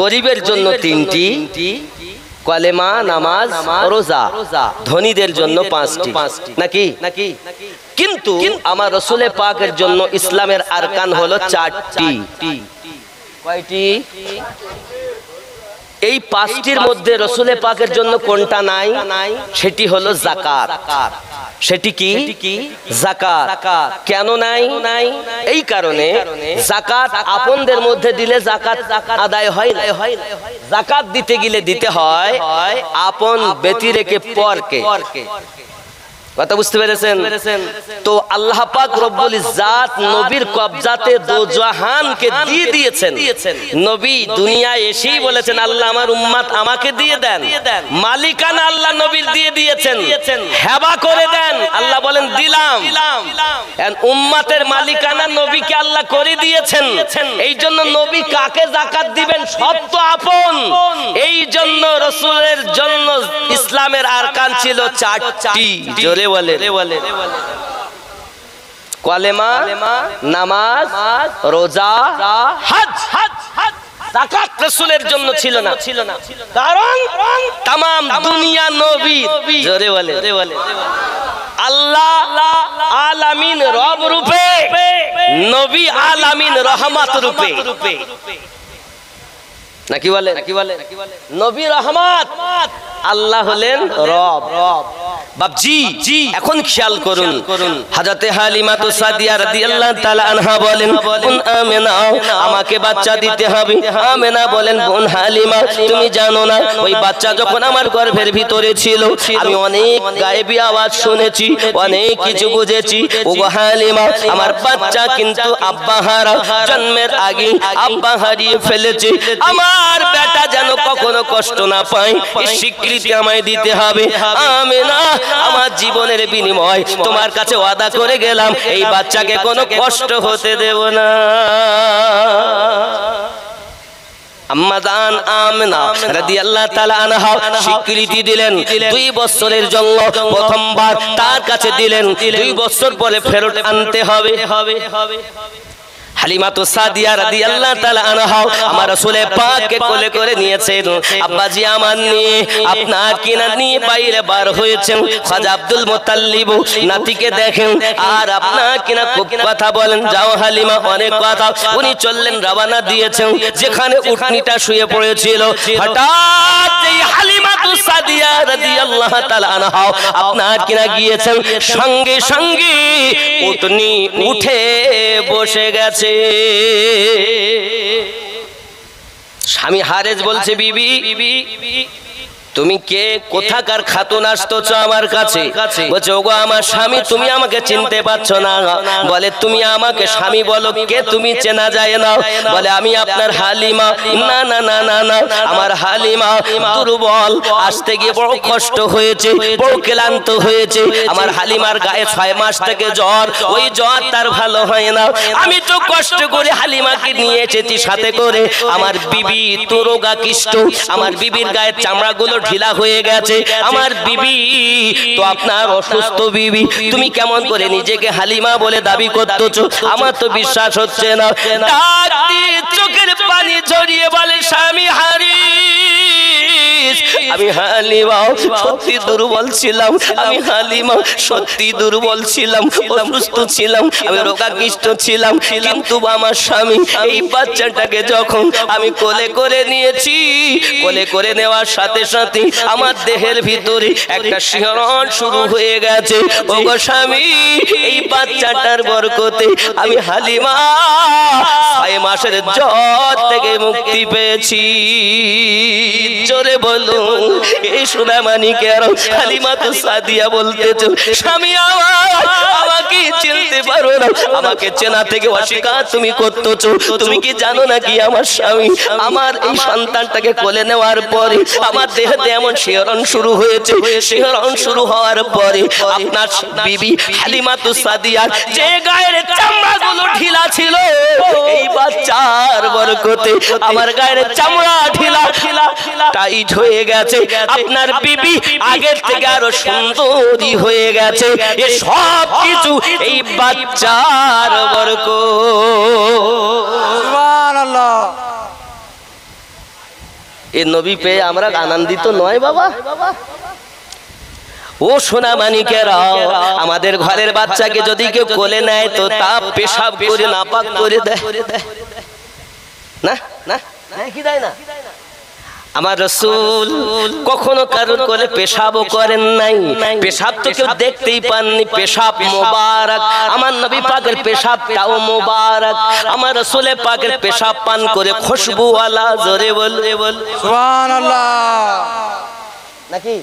গরিবের জন্য 3টি কলেমা, নামাজ, রোজা। ধনীদের জন্য 5টি। নাকি কিন্তু আমার রাসূলে পাকের জন্য ইসলামের আরকান হলো 4টি। কয়টি? এই 5টির মধ্যে রাসূলে পাকের জন্য কোনটা নাই? সেটি হলো যাকাত। সেটি কি? যাকাত। কেন নাই? এই কারণে যাকাত আপনদের মধ্যে দিলে যাকাত আদায় হয় না। যাকাত দিতে গেলে দিতে হয় আপন ব্যতি রেখে পরকে। কথা বুঝতে পেরেছেন? তো আল্লাহ পাক রব্বুল ইজ্জাত নবীর কবজাতে দোজাহানকে দিয়ে দিয়েছেন। নবী দুনিয়ায় এসেই বলেছেন আল্লাহ আমার উম্মত আমাকে দিয়ে দেন। মালিকানা আল্লাহ নবীর দিয়ে দিয়েছেন। হেবা করে দেন, আল্লাহ বলেন দিলাম। উম্মতের মালিকানা নবীকে আল্লাহ করে দিয়েছেন। এই জন্য নবী কাকে যাকাত দিবেন? সব তো আপন। এই জন্য রাসূলের জন্য ইসলামের আরকান ছিল 4টি। জোরে বলে। কলেমা, নামাজ, রোজা, হজ। যাকাত রাসূলের জন্য ছিল না, কারণ तमाम দুনিয়া নবী। জোরে বলে। আল্লাহ আলামিন রব রূপে, নবী আলামিন রহমত রূপে। নাকি বলে? নবী রহমত, আল্লাহ হলেন রব। বাপজি এখন খেয়াল করুন, হযরতে হালিমা সাদিয়া রাদিয়াল্লাহু তাআলা আনহা বলেন বোন আমেনা আমাকে বাচ্চা দিতে হবে। আমেনা বলেন বোন হালিমা তুমি জানো না ওই বাচ্চা যখন আমার গর্ভের ভিতরে ছিল আমি অনেক গায়েবী আওয়াজ শুনেছি, অনেক কিছু বুঝেছি। ও হালিমা আমার বাচ্চা কিন্তু আব্বা হারা, জন্মের আগে আব্বা হারিয়ে ফেলেছে। আমার বেটা যেন কখনো কষ্ট না পায় এই স্বীকৃতি আমায় দিতে হবে। আমেনা আমার জীবনের বিনিময় তোমার কাছে ওয়াদা করে গেলাম এই বাচ্চাকে কোনো কষ্ট হতে দেব না। আম্মা জান আমেনা রাদিয়াল্লাহু তাআলা আনহা স্বীকৃতি দিলেন 2 বছরের জন্য। প্রথমবার তার কাছে দিলেন, 2 বছর পরে ফেরত আনতে হবে। হালিমা সাদিয়া রাদিয়াল্লাহু তাআলা আনহা আমার রাসূলে পাককে কোলে করে নিয়েছেন। আব্বাজি আমার নিয়ে আপনার কিনা নিয়ে বাইরে বার হয়েছেন। খাজা আব্দুল মুত্তালিব নাতিকে দেখেন আর আপনার কিনা খুব কথা বলেন। যাও হালিমা অনেক কথা। উনি চললেন, রওনা দিয়েছেন যেখানে উটনিটা শুয়ে পড়েছিল। হঠাৎ এই হালিমা সাদিয়া সাদিয়া রাদিয়াল্লাহু তাআলা আনহা আপনার কিনা গিয়েছেন, সঙ্গে সঙ্গে উটনি উঠে বসে গেছে। স্বামী হারেস বলছে, বিবি তুমি কে, কোথাকার খাতুন আসতেছ আমার কাছে? বলছে, ওগো আমার স্বামী, তুমি আমাকে চিনতে পারছো না? বলে, তুমি আমাকে স্বামী বলো, কে তুমি? চেনা যায় না। বলে, আমি আপনার হালিমা। না না না না না, আমার হালিমা দুর্বল, আসতে গিয়ে বড় কষ্ট হয়েছে, বড় ক্লান্ত হয়েছে। আমার হালিমার গায়ে 6 মাস থেকে জ্বর, ওই জ্বর তার ভালো হয় না। আমি তো কষ্ট করে হালিমাকে নিয়ে এসেছি সাথে করে। আমার বিবি তো রোগাকিষ্ট, আমার বিবির গায়ের চামড়াগুলো ঢিলা হয়ে গেছে। আমার বিবি তো আপনার অসুস্থ বিবি, তুমি কেমন করে নিজেকে হালিমা বলে দাবি করতেছো? আমার তো বিশ্বাস হচ্ছে না। ডাক দিয়ে চোখের পানি ঝরিয়ে বলে, স্বামী হারিস, আমি হালিমা সত্যি দুর্বল ছিলাম, আমি হালিমা সত্যি দুর্বল ছিলাম, অসুস্থ ছিলাম, আমি রোগাকিষ্ট ছিলাম। কিন্তু আমার স্বামী, এই বাচ্চাটাকে যখন আমি কোলে করে নিয়েছি, কোলে করে নেওয়ার সাথে সাথে আমার দেহের ভিতরে একটা শিহরণ শুরু হয়ে গেছে। ওগো স্বামী, এই বাচ্চাটার বরকতে আমি হালিমা 6 মাসের জ্বর থেকে মুক্তি পেয়েছি। জোরে বলুন, এই সোনামানিকের হালিমা তো সাদিয়া বলতেছো, স্বামী আমাকে চিনতে পারো না, আমাকে চেনা থেকে অস্বীকার তুমি করতেছো। তুমি কি জানো নাকি আমার স্বামী আমার এই সন্তানটাকে কোলে নেওয়ার পরে আমার দেহে এমন শিহরণ শুরু হয়েছে। শিহরণ শুরু হওয়ার পরে আপনার বিবি হালিমা তো সাদিয়ার যে গায়ের চামড়াগুলো ঢিলা ছিল, এই বাচ্চার বরকতে আমার গায়ের চামড়া ঢিলা টাইট হয়ে গেছে। আপনার বিবি আগের থেকে আরো সুন্দরী হয়ে গেছে। এ সব কিছু এই বাচ্চার বরকত। সুবহানাল্লাহ। এ নবী পেয়ে আমরা আনন্দিত নয় বাবা? ও সোনা মানিকেরা, আমাদের ঘরের বাচ্চাকে যদি কেউ কোলে নেয় তো তা পেশাব করে নাপাক করে দেয় না? না কি দেয় না? আমার রাসূল কখনো কারোর কোলে পেশাবও করেন নাই। পেশাব তো কেউ দেখতেই পাননি, পেশাব মোবারক। আমার নবী পাকের পেশাবটাও মোবারক। আমার রাসূল পাকের পেশাব পান করে খুশবুওয়ালা। জোরে বল সুবহানাল্লাহ। নাকি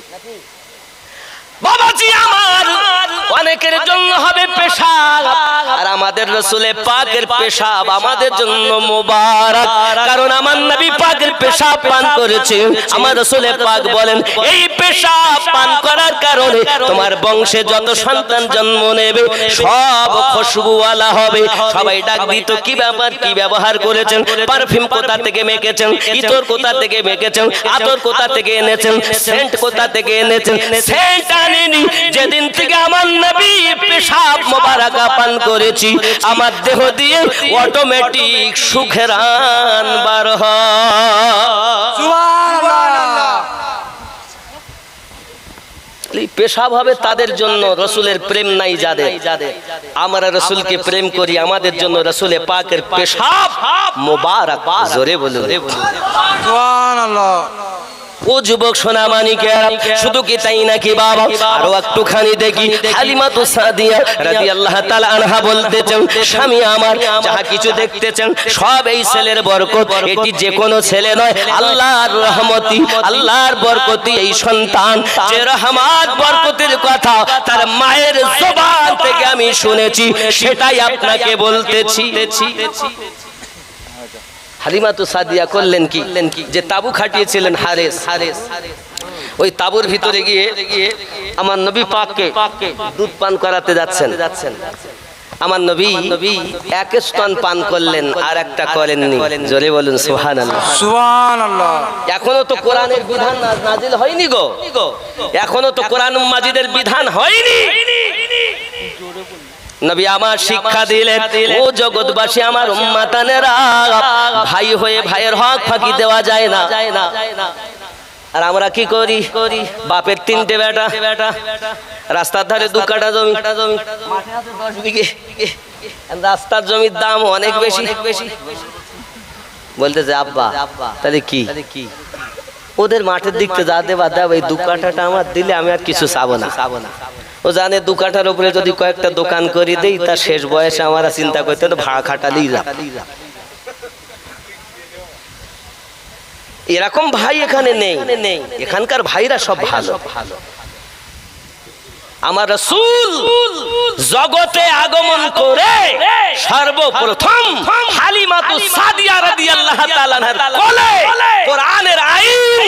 বাবাজি, আমার অনেকের জন্য হবে পেশাব, আর আমাদের রাসূল পাকের পেশাব আমাদের জন্য মোবারক। কারণ আমার নবী পাকের পেশাব পান করেছে। আমার রাসূল পাক বলেন, এই পেশাব পান করার কারণে তোমার বংশে যত সন্তান জন্ম নেবে সব খুশবুওয়ালা হবে। সবাই ডাক দিত, কি ব্যাপার, কি ব্যবহার করেছেন? পারফিউম কোথা থেকে মেখেছেন? ইতর কোথা থেকে মেখেছেন? আতর কোথা থেকে এনেছেন? সেন্ট কোথা থেকে এনেছেন? সেন্ট যেদিন থেকে আমার নবী পেশাব মোবারক পান করেছি, আমার দেহ দিয়ে অটোমেটিক সুঘ্রাণ বার হয়। সুবহানাল্লাহ। পেশাব হবে তাদের জন্য, রাসূলের প্রেম নাই যাদের। আমরা রাসূলকে প্রেম করি, আমাদের জন্য রাসূলে পাকের পেশাব মোবারক। জোরে বলুন সুবহানাল্লাহ। ও যুবক সোনা মানিকেরা, শুধু কি তাই নাকি বাবা? আরো একটুখানি দেখি। হালিমা তো সাদিয়া রাদিয়াল্লাহু তাআলা আনহা বলতেছেন, স্বামী আমার যাহা কিছু দেখতেছেন সব এই ছেলের বরকত। এটি যে কোনো ছেলে নয়, আল্লাহর রহমতি, আল্লাহর বরকতি এই সন্তান। যে রহমত বরকতের কথা তার মায়ের জবান থেকে আমি শুনেছি, সেটাই আপনাকে বলতেছি। হালিমা তো সাদিয়া করলেন কি, যে তাবু খাটিয়েছিলেন হারেস, ওই তাবুর ভিতরে গিয়ে আমার নবী পাককে দুধ পান করাতে যাচ্ছেন। আমার নবী এক স্তন পান করলেন, আর একটা করেননি। জোরে বলুন সুবহানাল্লাহ। সুবহানাল্লাহ। এখনো তো কোরআনের বিধান নাজিল হয়নি গো, এখনো তো কোরআন মাজিদের বিধান হয়নি। নবী আমার শিক্ষা দিলেন, ও জগৎবাসী আমার উম্মাতানেরা, ভাই হয়ে ভাইয়ের হক ফাঁকি দেওয়া যায় না। আর আমরা কি করি? বাপের 3টে বেটা, রাস্তার ধারে 2 কাঠা জমি, মাঠে আছে 10 বিঘে, রাস্তার জমির দাম অনেক বেশি। বলতেছে, আব্বা তাহলে কি? ওদের মাঠের দিকতে যা দেবা দেব, এই 2 কাঠাটা আমার দিলে আমি আর কিছু চাবো না। ও জানে 2 কাঠার উপরে যদি কয়েকটা দোকান করে দেই, তার শেষ বয়সে আমার চিন্তা করতে হবে ভাড়া খাটালেই যা। এরকম ভাই এখানে নেই, এখানকার ভাইরা সব ভালো। আমার রাসূল জগতে আগমন করে সর্বপ্রথম হালিমাতু সাদিয়া রাদিয়াল্লাহু তাআলা আনহার কোলে কোরআনের আইন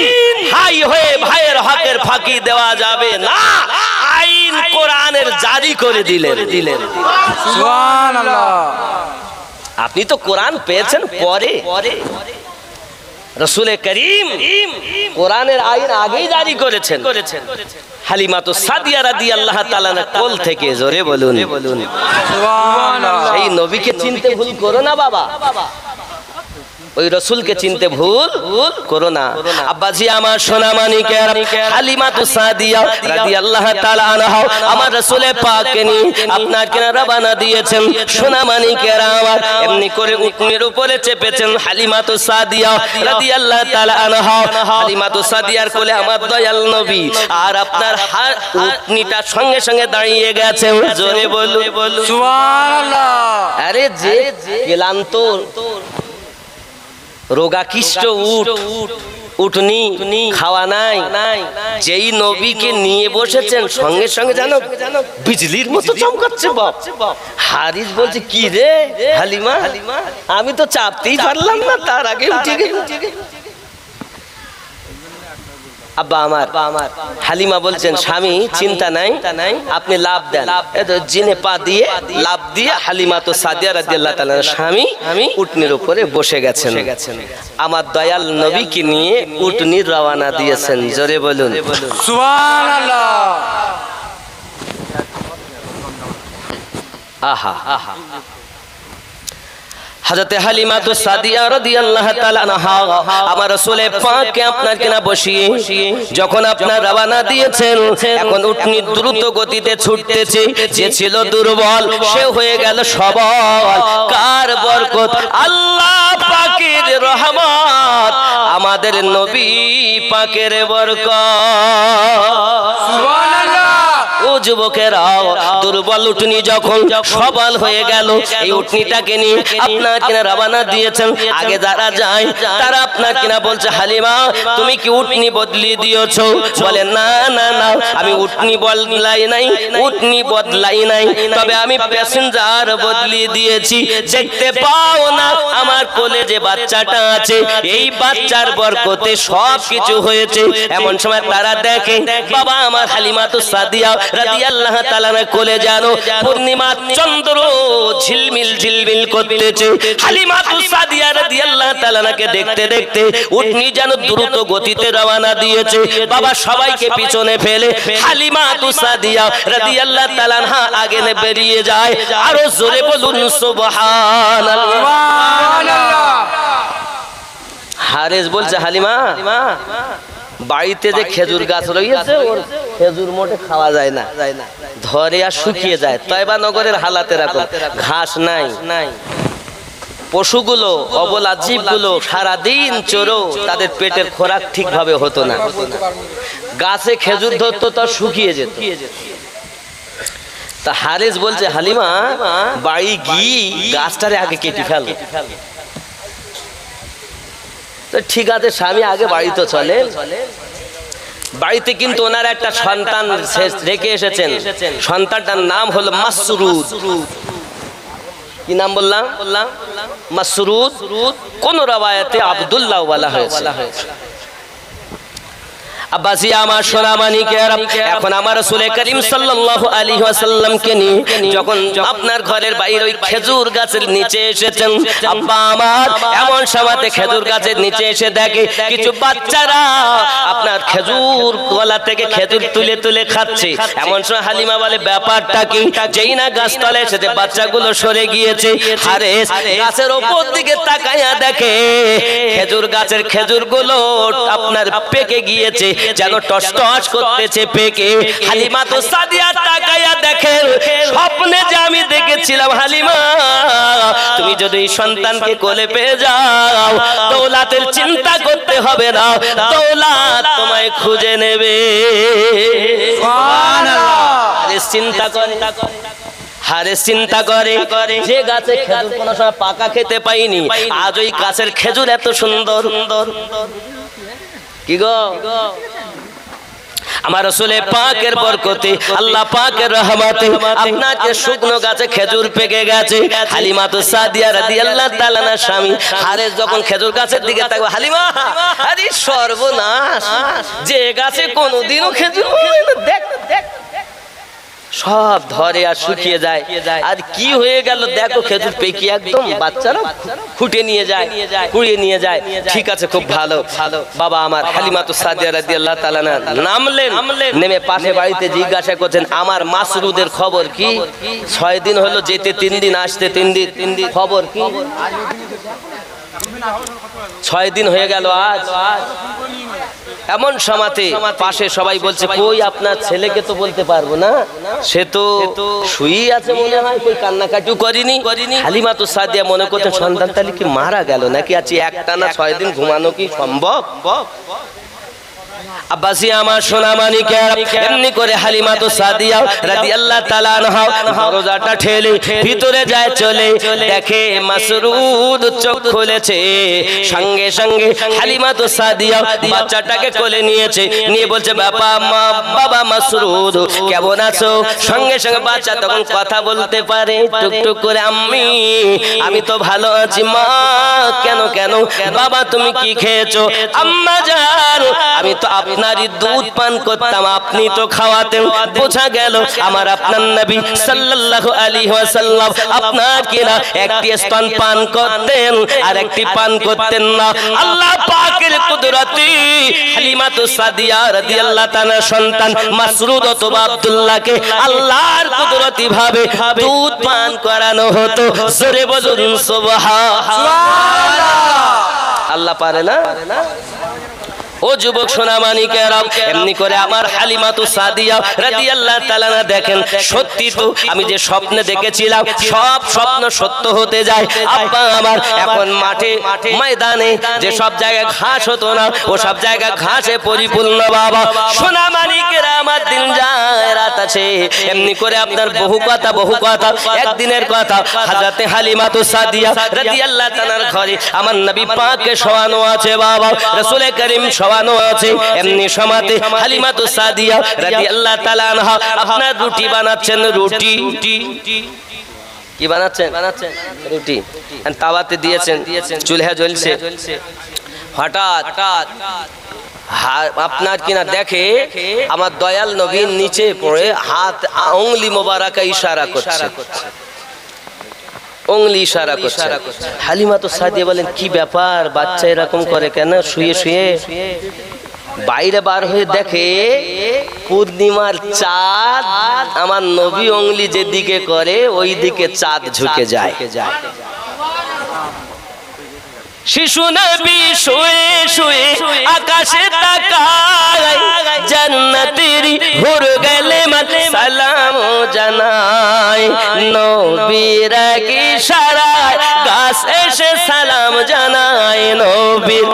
হাই হয়ে ভাইয়ের হকের ফাঁকি দেওয়া যাবে না, আইন কোরআনের জারি করে দিলেন। সুবহানাল্লাহ। আপনি তো কোরআন পেয়েছেন পরে, রাসূল করিম কোরআনের আইন আগেই জারি করেছেন। হালিমাতু সাদিয়া রাদিয়াল্লাহু তাআলা কোল থেকে, জোরে বলুন সুবহানাল্লাহ। সেই নবীকে চিনতে ভুল করো না বাবা, ওই রাসূলকে চিনতে ভুল করো না। আব্বাজি আমার সোনা মানিকের হালিমাতু সাদিয়া রাদিয়াল্লাহু তাআলা আনহা আমার রাসূলে পাককে নিয়ে আপনার কেনা রওনা দিয়েছেন। সোনা মানিকের আমার এমনি করে উটনির উপরে চেপেছেন হালিমাতু সাদিয়া রাদিয়াল্লাহু তাআলা আনহা। হালিমাতু সাদিয়ার কোলে আমার দয়াল নবী, আর আপনার উটনিটা সঙ্গে সঙ্গে দাঁড়িয়ে গেছে, জোরে বলুন সুবহানাল্লাহ। আরে যে ক্লান্ত রোগাকিষ্ট উটনি খাওয়া নাই, যেই নবীকে নিয়ে বসেছেন সঙ্গে সঙ্গে জানো বিজলির মতো চমকাচ্ছে। বাপ হারিস বলছে, কি রে হালিমা, আমি তো চাপতেই পারলাম না, তার আগে উঠে গেল। আব্বা আমার হালিমা বলছেন, স্বামী চিন্তা নাই, আপনি লাভ দেন। জিনে পা দিয়ে লাভ দিয়ে হালিমাতু সাদিয়া রাদিয়াল্লাহু তাআলা স্বামী উটনির উপরে বসে গেছেন। আমার দয়াল নবীকে নিয়ে উটনি রওনা দিয়েছেন, জোরে বলুন সুবহানাল্লাহ। আহা আহা। হযরতে হালিমাতু সাদিয়া রাদিয়াল্লাহু তাআলা আনহা আমার রাসূলে পাককে আপনার কিনা বসিয়ে যখন আপনার রওনা দিয়েছেন, এখন উটনি দ্রুত গতিতে ছুটতেছে। যে ছিল দুর্বল সে হয়ে গেল সবল। কার বরকত? আল্লাহ পাকের রহমত, আমাদের নবী পাকের বরকত। সুবহানাল্লাহ। ও যুবকেরা, দুর্বল উটনি যখন সবল হয়ে গেল, এই উটনিটাকে নিয়ে আপনার কিনা রওনা দিয়েছেন। আগে যারা যায় তারা আপনার কিনা বলছে, হালিমা তুমি কি উটনি বদলি দিয়েছো? বলে, না না না, আমি উটনি বদলাই নাই, তবে আমি প্যাসেঞ্জার বদলি দিয়েছি। দেখতে পাও না আমার কোলে যে বাচ্চাটা আছে, এই বাচ্চার বরকতে সব কিছু হয়েছে। এমন সময় তারা দেখে বাবা আমার হালিমাতু সাদিয়া রাদিয়াল্লাহু তাআলা কোলে যেন পূর্ণিমা চন্দ্র ঝিলমিল ঝিলমিল করতেছে। হালিমাতু সাদিয়া রাদিয়াল্লাহু তাআলাকে দেখতে দেখতে উটনি যেন দ্রুত গতিতে রওনা দিয়েছে। বাবা সবাইকে পিছনে ফেলে হালিমাতু সাদিয়া রাদিয়াল্লাহু তাআলা আগে বেরিয়ে যায়। আরো জোরে বলুন সুবহানাল্লাহ। হারেস বলছে, হালিমা বাড়িতে যে খেজুর গাছ রয়েছে, ওর খেজুর মোটে খাওয়া যায় না, ধরে আর শুকিয়ে যায়। তয়বা নগরের হালাত এরকম, ঘাস নাই, পশুগুলো অবলা জীবগুলো সারাদিন চোরো, তাদের পেটের খোরাক ঠিকভাবে হতো না। গাছে খেজুর ধরতো তো শুকিয়ে যেত। তা হারেস বলছে, হালিমা বাড়ি গিয়ে গাছটারে আগে কেটে ফেল। তো ঠিক আছে স্বামী, আগে বাড়ি তো চলে। বাড়িতে কিন্তু ওনার একটা সন্তান রেখে এসেছেন, সন্তানটার নাম হলো মাসরুদ। কি নাম বললাম? মাসরুদ। কোন রাওয়ায়াতে আব্দুল্লাহ বলা হয়েছে। আব্বাসি আমার সোনা মানিকের, এখন আমার রাসূল করিম সাল্লাল্লাহু আলাইহি ওয়াসাল্লামকে নিয়ে যখন আপনার ঘরের বাইরে ওই খেজুর গাছের নিচে এসেছেন, আব্বা আমার এমন সময়তে খেজুর গাছের নিচে এসে দেখে কিছু বাচ্চারা আপনার খেজুর গলা থেকে খেজুর তুলে তুলে খাচ্ছে। এমন সময় হালিমা বলে, ব্যাপারটা কি? যেই না গাছতলায় এসেছে বাচ্চাগুলো সরে গিয়েছে। হারেস গাছের উপর দিকে তাকায়া দেখে খেজুর গাছের খেজুরগুলো আপনার পেকে গিয়েছে। যেন টস টস করতেছে পেকে। হালিমা তো সাদিয়া তাকায়া দেখে, স্বপ্নে যে আমি দেখেছিলাম হালিমা, তুমি যদি সন্তানকে কোলে পেয়ে যাও, দৌলাতের চিন্তা করতে হবে না, দৌলত তোমায় খুঁজে নেবে। আরে চিন্তা করে, হারে চিন্তা করে, যে গাছে খেজুর কোনো সময় পাকা খেতে পাইনি, আজ ওই গাছের খেজুর এত সুন্দর। কি গো, আমার রাসূলে পাকের বরকতে, আল্লাহ পাকের রহমতে আপনাকে শুকনো গাছে খেজুর পেকে গেছে। হালিমা তো সাদিয়া রাদিয়াল্লাহু তাআলা না স্বামী হারেস যখন খেজুর গাছের দিকে তাকাবে, হালিমা আরে সর্বনাশ, যে গাছে কোনোদিনও খেজুর হয় না, দেখ দেখ সব ধরে আর শুকিয়ে যায়। আর কি হয়ে গেল দেখো, খেজুর পেকে একদম বাচ্চারা খুঁটে নিয়ে যায়, কুড়িয়ে নিয়ে যায়। ঠিক আছে, খুব ভালো। বাবা আমার হালিমা তো সাদিয়া রাদিয়াল্লাহু তাআলা নামলেন, নেমে পাশে বাড়িতে জিজ্ঞাসা করছেন, আমার মাসরুদের খবর কি? 6 দিন হলো যেতে 3 দিন, আসতে 3 দিন, খবর কি? 6 দিন হয়ে গেল আজ। এমন সমাতে পাশে সবাই বলছে, কই আপনার ছেলেকে তো বলতে পারবো না, সে তো শুয়েই আছে মনে হয়, কই কান্নাকাটিও করিনি। হালিমা তো সাদিয়া মনে করতে, সন্তান তাহলে কি মারা গেল নাকি? আছে একটানা 6 দিন ঘুমানো কি সম্ভব? আব্বাসি আমার সোনা মানিকের, এমনি করে হালিমা তো সাদিয়া রাদিয়াল্লাহু তাআলা আনহা দরজাটা ঠেলে ভিতরে যায়, চলে দেখে মাসরুদ চোখ খুলেছে। সঙ্গে সঙ্গে হালিমা তো সাদিয়া বাচ্চাটাকে কোলে নিয়েছে, নিয়ে বলছে, বাবা মাসরুদ কেমন আছো? সঙ্গে সঙ্গে বাচ্চা তখন কথা বলতে পারে টুকটুক করে, আমি তো ভালো আছি মা। কেন বাবা তুমি কি খেয়েছো? আম্মা জান আমি তো আপনারই দুধ পান করতাম, আপনি তো খাওয়াতেন। বোঝা গেল আমার আপনার নবী সাল্লাল্লাহু আলাইহি ওয়াসাল্লাম আপনার কিনা একটি স্তন পান করতেন আর একটি পান করতেন না। আল্লাহ পাকের কুদরতে হালিমা তো সাদিয়া রাদিয়াল্লাহু তাআলা সন্তান মাসরুদ অথবা আব্দুল্লাহকে আল্লাহর কুদরতি ভাবে দুধ পান করানো হতো। জোরে বলুন সুবহানাল্লাহ। আল্লাহ পারে না? ও যুবক সোনা মানিকেরা, এমনি করে আমার হালিমা তো সাদিয়া রাদিয়াল্লাহু তাআলা দেখেন, সত্যি তো আমি যে স্বপ্নে দেখেছিলাম সব স্বপ্ন সত্য হতে যায়। আব্বা আমার এখন মাঠে ময়দানে যে সব জায়গায় ঘাস হতো না, ও সব জায়গায় ঘাসে পরিপূর্ণ। বাবা সোনা মানিকেরা, আমার দিন যায় রাত আছে। এমনি করে আপনার বহু কথা। একদিনের কথা, হযরতে হালিমা তো সাদিয়া রাদিয়াল্লাহু তাআলার ঘরে আমার নবী পাককে শোয়ানো আছে। বাবা রাসূল করিম শোয়ানো আছে। এমনি সমাতে হালিমা তো সাদিয়া রাদিয়াল্লাহু তাআলা আনহা আপনার রুটি বানাচ্ছেন। রুটি কি বানাচ্ছেন? রুটি তাওয়াতে দিয়েছেন, চুলহা জ্বলছে। হঠাৎ আপনার কিনা দেখে আমার দয়াল নবী নিচে পড়ে হাত আঙ্গুলি মোবারকা ইশারা করছে, উংলি ইশারা করছে। হালিমা তো সাদিয়া বলেন, কি ব্যাপার, বাচ্চা এরকম করে কেন? শুয়ে শুয়ে বাইরে বার হয়ে দেখে পূর্ণিমার চাঁদ আমার নবী উংলি যেদিকে করে ওই দিকে চাঁদ ঝুঁকে যায়। শিশু নবী শুয়ে শুয়ে আকাশে তাকায়, জান্নাতের হুর গেলে মান সালাম জানায়। নবীর এক ইশারায় গাছ এসে সালাম জানায়। নবীর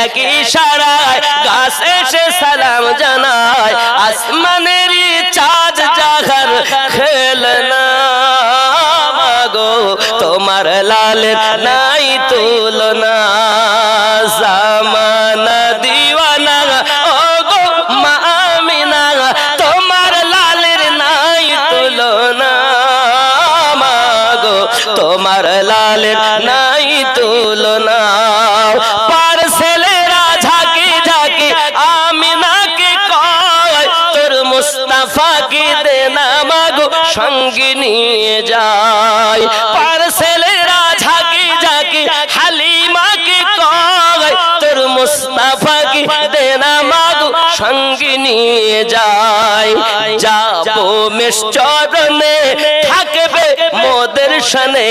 এক ইশারায় গাছ এসে সালাম জানায়। আসমানের চাঁদ জাগার খেলনা গো, তোমার লালের নাই তুলনা। জামানা দিওয়ানা ও গো মা আমিনা, তোমার লালের নাই তুলনা। মা গো তোমার লালের নাই তুলনা। পার্সেলেরা ঝাঁকি ঝাঁকি আমিনাকে কয়, তোর মুস্তাফাকে দে না মা গো সঙ্গে নিয়ে যায়। পার্সেলেরা ঝাঁকি ঝাঁকি হালিমাকে কয়, তোর মুস্তাফাকে দে না মা গো সঙ্গে নিয়ে যায়। যাবো মেশচরণে থাকবে মোদের শানে,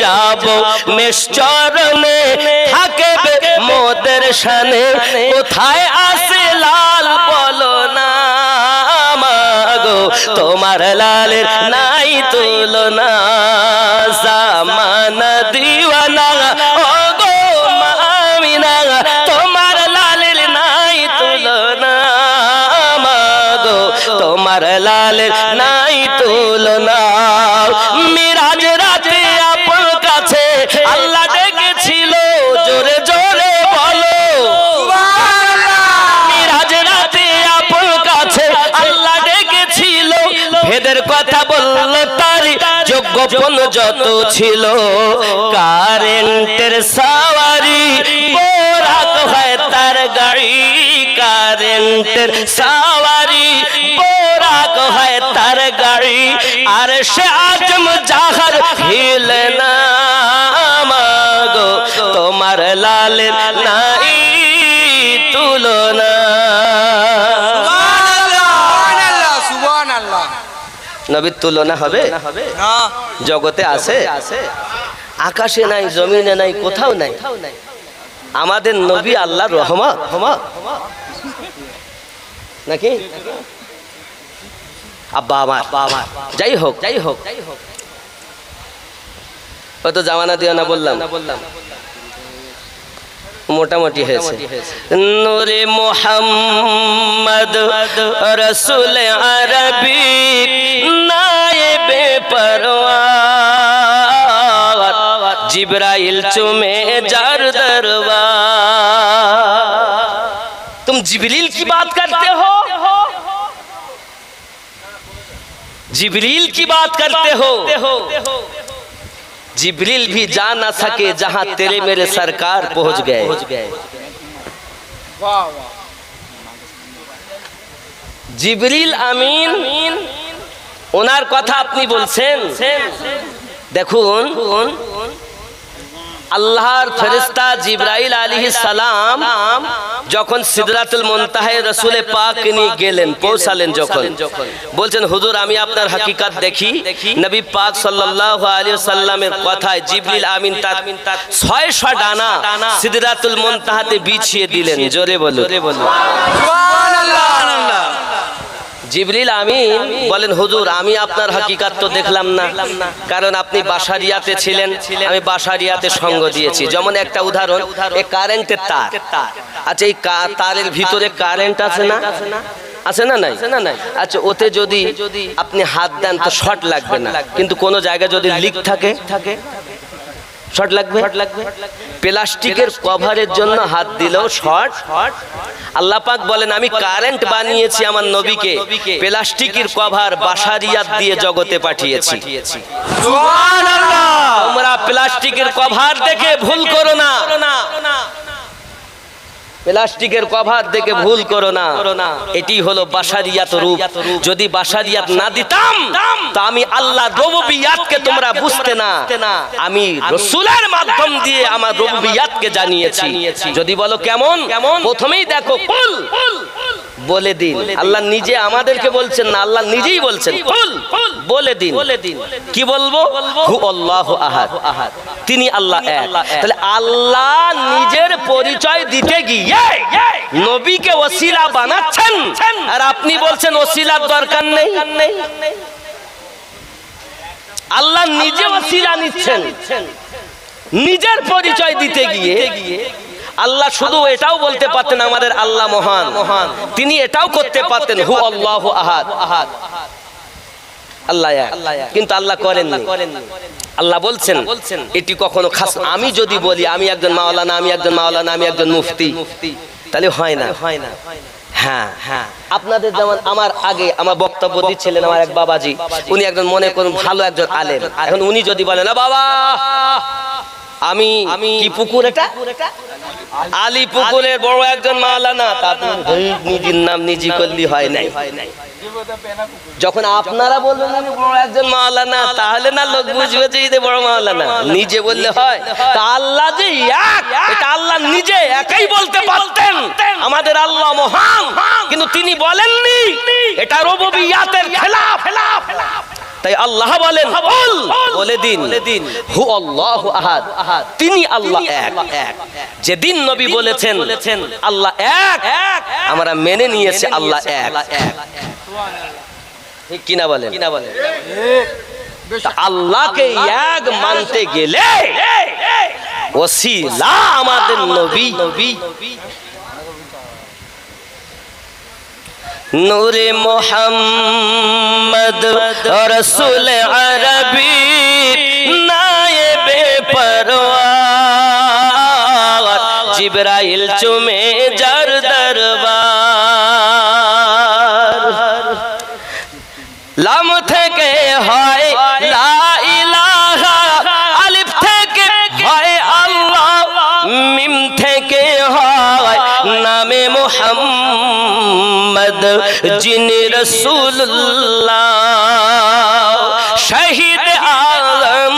যাবো মেশচরণে থাকবে মোদের শানে। কোথায় আছে লাল গো তোমার লালের নাই তুলনা জামানা দিওয়ানা ও গো মা আমিনা তোমার লালের নাই তুলনা মা গো তোমার লালের নাই তুলনা মিরাজ রাতে আপন কাছে আল্লাহ ডেকেছিল জোরে জোরে বলো মিরাজ রাতে আপন কাছে আল্লাহ ডেকেছিল ভেদের কথা বলল তারি যোগ্যপন যত ছিল কারেন্টের সাওয়ারি বোরাক হয় তার গাড়ি কারেন্টের সাওয়ারি বোরাক হয় তার গাড়ি আর সে আজম জাহার হিলে না মাগো তোমার লালের নাই তুলনা নবীর তুলনা হবে জগতে আছে আকাশে নাই জমিনে নাই কোথাও নাই আমাদের নবী আল্লাহর রহমত নাকি আব্বা আমার যাই হোক কত জামানা দিও না বললাম মোটামুটি হয়েছে নূরে মুহাম্মদ রসুল আরবি নায়েবে পরওয়ার জিবরাইল চুমে যার दरबार तुम जिब्रील की बात करते हो जिब्रील की बात करते हो जिब्रील भी जा ना सके जहां तेरे मेरे सरकार पहुंच गए जिब्रील आमीन ওনার কথা আপনি বলছেন দেখুন আল্লাহর ফেরেশতা জিবরাইল আলাইহিস সালাম যখন সিদরাতুল মুনতাহায় রাসূল পাক নিয়ে গেলেন পৌঁছালেন যখন বলছেন হুজুর আমি আপনার হাকিকত দেখি নবী পাক সাল্লাল্লাহু আলাইহি ওয়াসাল্লামের কথায় জিবরিল আমিন তার 600 ডানা সিদরাতুল মুনতাহাতে বিছিয়ে দিলেন জোরে বলো সুবহানাল্লাহ জিবরিল আমিন বলেন হুজুর আমি আপনার হাকিকত তো দেখলাম না কারণ আপনি বাশারিয়াতে ছিলেন আমি বাশারিয়াতে সঙ্গ দিয়েছি যেমন একটা উদাহরণ এই কারেন্টের তার আচ্ছা এই তারের ভিতরে কারেন্ট আছে না আছে না নাই আচ্ছা ওতে যদি আপনি হাত দেন তো শর্ট লাগবে না কিন্তু কোন জায়গায় যদি লিক থাকে শর্ট লাগবে প্লাস্টিকের কভারের জন্য হাত দিলেও শর্ট আল্লাহ পাক বলেন আমি কারেন্ট বানিয়েছি আমার নবীকে প্লাস্টিকের কভার বাশারিয়াত দিয়ে জগতে পাঠিয়েছি সুবহানাল্লাহ তোমরা প্লাস্টিকের কভার দেখে ভুল করো না প্লাস্টিকের কভার দেখে ভুল করো না এটি হলো বাশারিয়াত রূপ যদি বাশারিয়াত না দিতাম তা আমি আল্লাহ রুবুবিয়াতকে তোমরা বুঝতে না আমি রাসূলের মাধ্যম দিয়ে আমার রুবুবিয়াতকে জানিয়েছি যদি বলো কেমন প্রথমেই দেখো কুল বলে দিন আল্লাহ নিজে আমাদেরকে বলছেন না আল্লাহ নিজেই বলছেন কুল বলে দিন কি বলবো হু আল্লাহু আহাদ তিনি আল্লাহ এক তাহলে আল্লাহ নিজের পরিচয় দিতে গিয়ে নবীকে ওসিলা বানাচ্ছেন আর আপনি বলছেন ওসিলার দরকার নেই আল্লাহ নিজে ওসিলা নিচ্ছেন নিজের পরিচয় দিতে গিয়ে আল্লাহ শুধু এটাও বলতে পারতেন আমাদের আল্লাহ মহান তিনি এটাও করতে পারতেন হু আল্লাহু আহাদ আল্লাহ এক কিন্তু আল্লাহ করেননি আল্লাহ বলছেন এটি কখনো খাস আমি যদি বলি আমি একজন মাওলানা আমি একজন মুফতি তাহলে হয় না হ্যাঁ আপনাদের যেমন আমার আগে আমার বক্তব্য দিচ্ছিলেন আমার এক বাবাজি উনি একজন মনে করুন ভালো একজন আলেম এখন উনি যদি বলেন না বাবা আমি কি পুকুর এটা আলী পুকুরের বড় একজন মাওলানা তা নিজের নাম নিজে করলি হয় নাই যখন আপনারা বলবেন আমি বড় একজন মাওলানা তাহলে না লোক বুঝবে যে এই বড় মাওলানা নিজে বললে হয় তা আল্লাহ যে এক এটা আল্লাহ নিজে একাই বলতে পারতেন আমাদের আল্লাহ মহান কিন্তু তিনি বলেননি এটা রুবুবিয়াতের খেলাফ তাই আল্লাহ বলেন বলে দিন হু আল্লাহু আহাদ তিনি আল্লাহ এক যেদিন নবী বলেছেন আল্লাহ এক আমরা মেনে নিয়েছি আল্লাহ এক ঠিক কিনা বলেন? তা আল্লাহকে এক মানতে গেলে ওসিলা আমাদের নবী। নূরে মোহাম্মদ রসুল আরবি নায়েবে পরওয়ার জিবরাইল চুমে যার দরবার। লাম থেকে হয় লা ইলাহা, আলিফ থেকে হয় আল্লাহ, মিম থেকে হয় নামে মুহাম্মদ যিনি রাসূলুল্লাহ। শহীদ আলম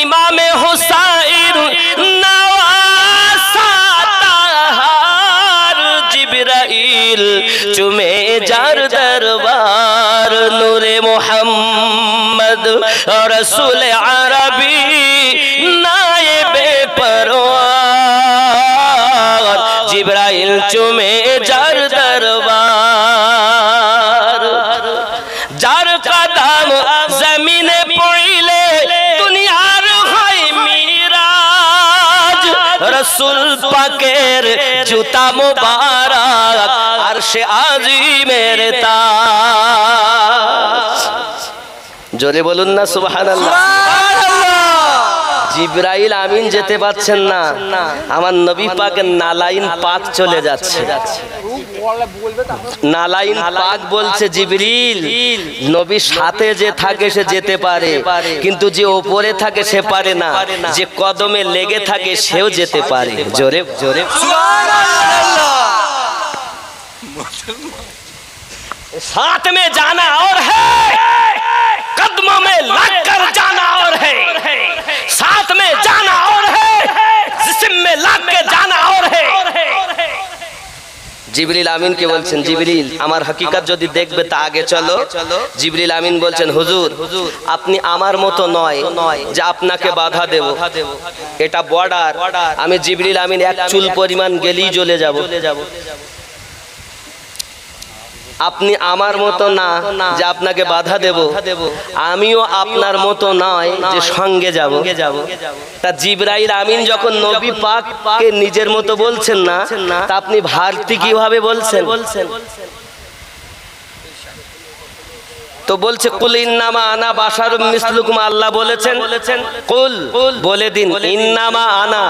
ইমামে হুসাইন নওয়াসাতাহার জিবরাইল চুমে যার দরবার। নূরে মুহাম্মদ রসুল আরবি নায়েবে পরওয়ার জিবরাইল চুমে যার দরবার। যার কদম জমিনে পড়িলে দুনিয়ার হয় মিরাজ। রসুল পাকের জুতা মুবারক আরশে আজিমের তাজ। জোরে বলুন না সুবহানাল্লাহ। জিবরাইল আমিন যেতে পারছেন না, আমার নবী পাকের নালাইন পাক চলে যাচ্ছে। নালাইন পাক বলছে জিবরিল নবীর সাথে যে থাকে সে যেতে পারে, কিন্তু যে ওপরে থাকে সে পারে না, যে কদমে লেগে থাকে সেও যেতে পারে। জোরে জোরে साथ में जाना और है, कदमों में लगकर जाना और है, साथ में जाना और है, जिस्म में लग के जाना और है। জিবরিল আমিন কে বলছেন, জিবরিল আমার হাকিকত যদি দেখবে তা আগে চলো। জিবরিল আমিন বলছেন, হুজুর আপনি আমার মতো নয় যে আপনাকে বাধা দেব, এটা বর্ডার, আমি জিবরিল আমিন এক চুল পরিমাণ গেলেই জ্বলে যাব। আপনি আমার মতো না যে আপনাকে বাধা দেব, আমিও আপনার মতো নয় যে সঙ্গে যাব। তা জিবরাইল আমিন যখন নবী পাককে নিজের মতো বলছেন না, তা আপনি ভারতী কিভাবে বলছেন? তো বলছে কুল ইন্নামা আনা বাশারুম মিসলুকুম, আল্লাহ বলেছেন কুল বলে দিন ইন্নামা আনা,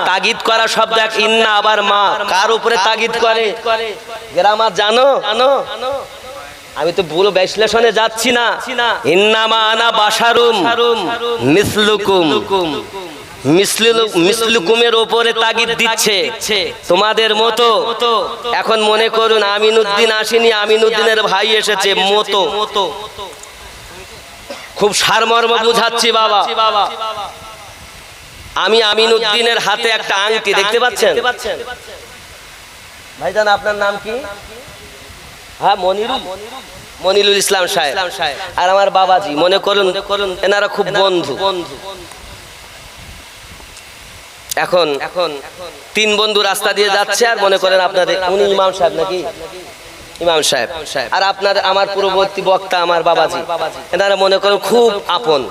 তাগিদ করা শব্দ এক, ইন্না আবার মা, কার উপরে তাগিদ করে? গ্রামার জানো? আমি তো পুরো বিশ্লেষণে যাচ্ছি না। ইন্নামা আনা বাশারুম মিসলুকুম, মিসলুকুমের উপরে তাগিদ দিচ্ছে তোমাদের মতো। এখন মনে করুন আমিনউদ্দিন আসেনি, আমিনউদ্দিনের ভাই এসেছে মতো, খুব সারমর্ম বুঝাচ্ছি বাবা। আমি আমিনউদ্দিনের হাতে একটা আংটি দেখতে পাচ্ছেন? ভাইজান আপনার নাম কি? হ্যাঁ মনিরুল ইসলাম সাহেব। আর আমার বাবাজি মনে করুন এনারা খুব বন্ধু। এখন তিন বন্ধু রাস্তা দিয়ে যাচ্ছে, আর মনে করেন আপনাদের উনি ইমাম সাহেব নাকি? ইমাম সাহেব। আর আপনার আমার পূর্ববর্তী বক্তা আমার বাবাজি, এনারা মনে করেন খুব আপন।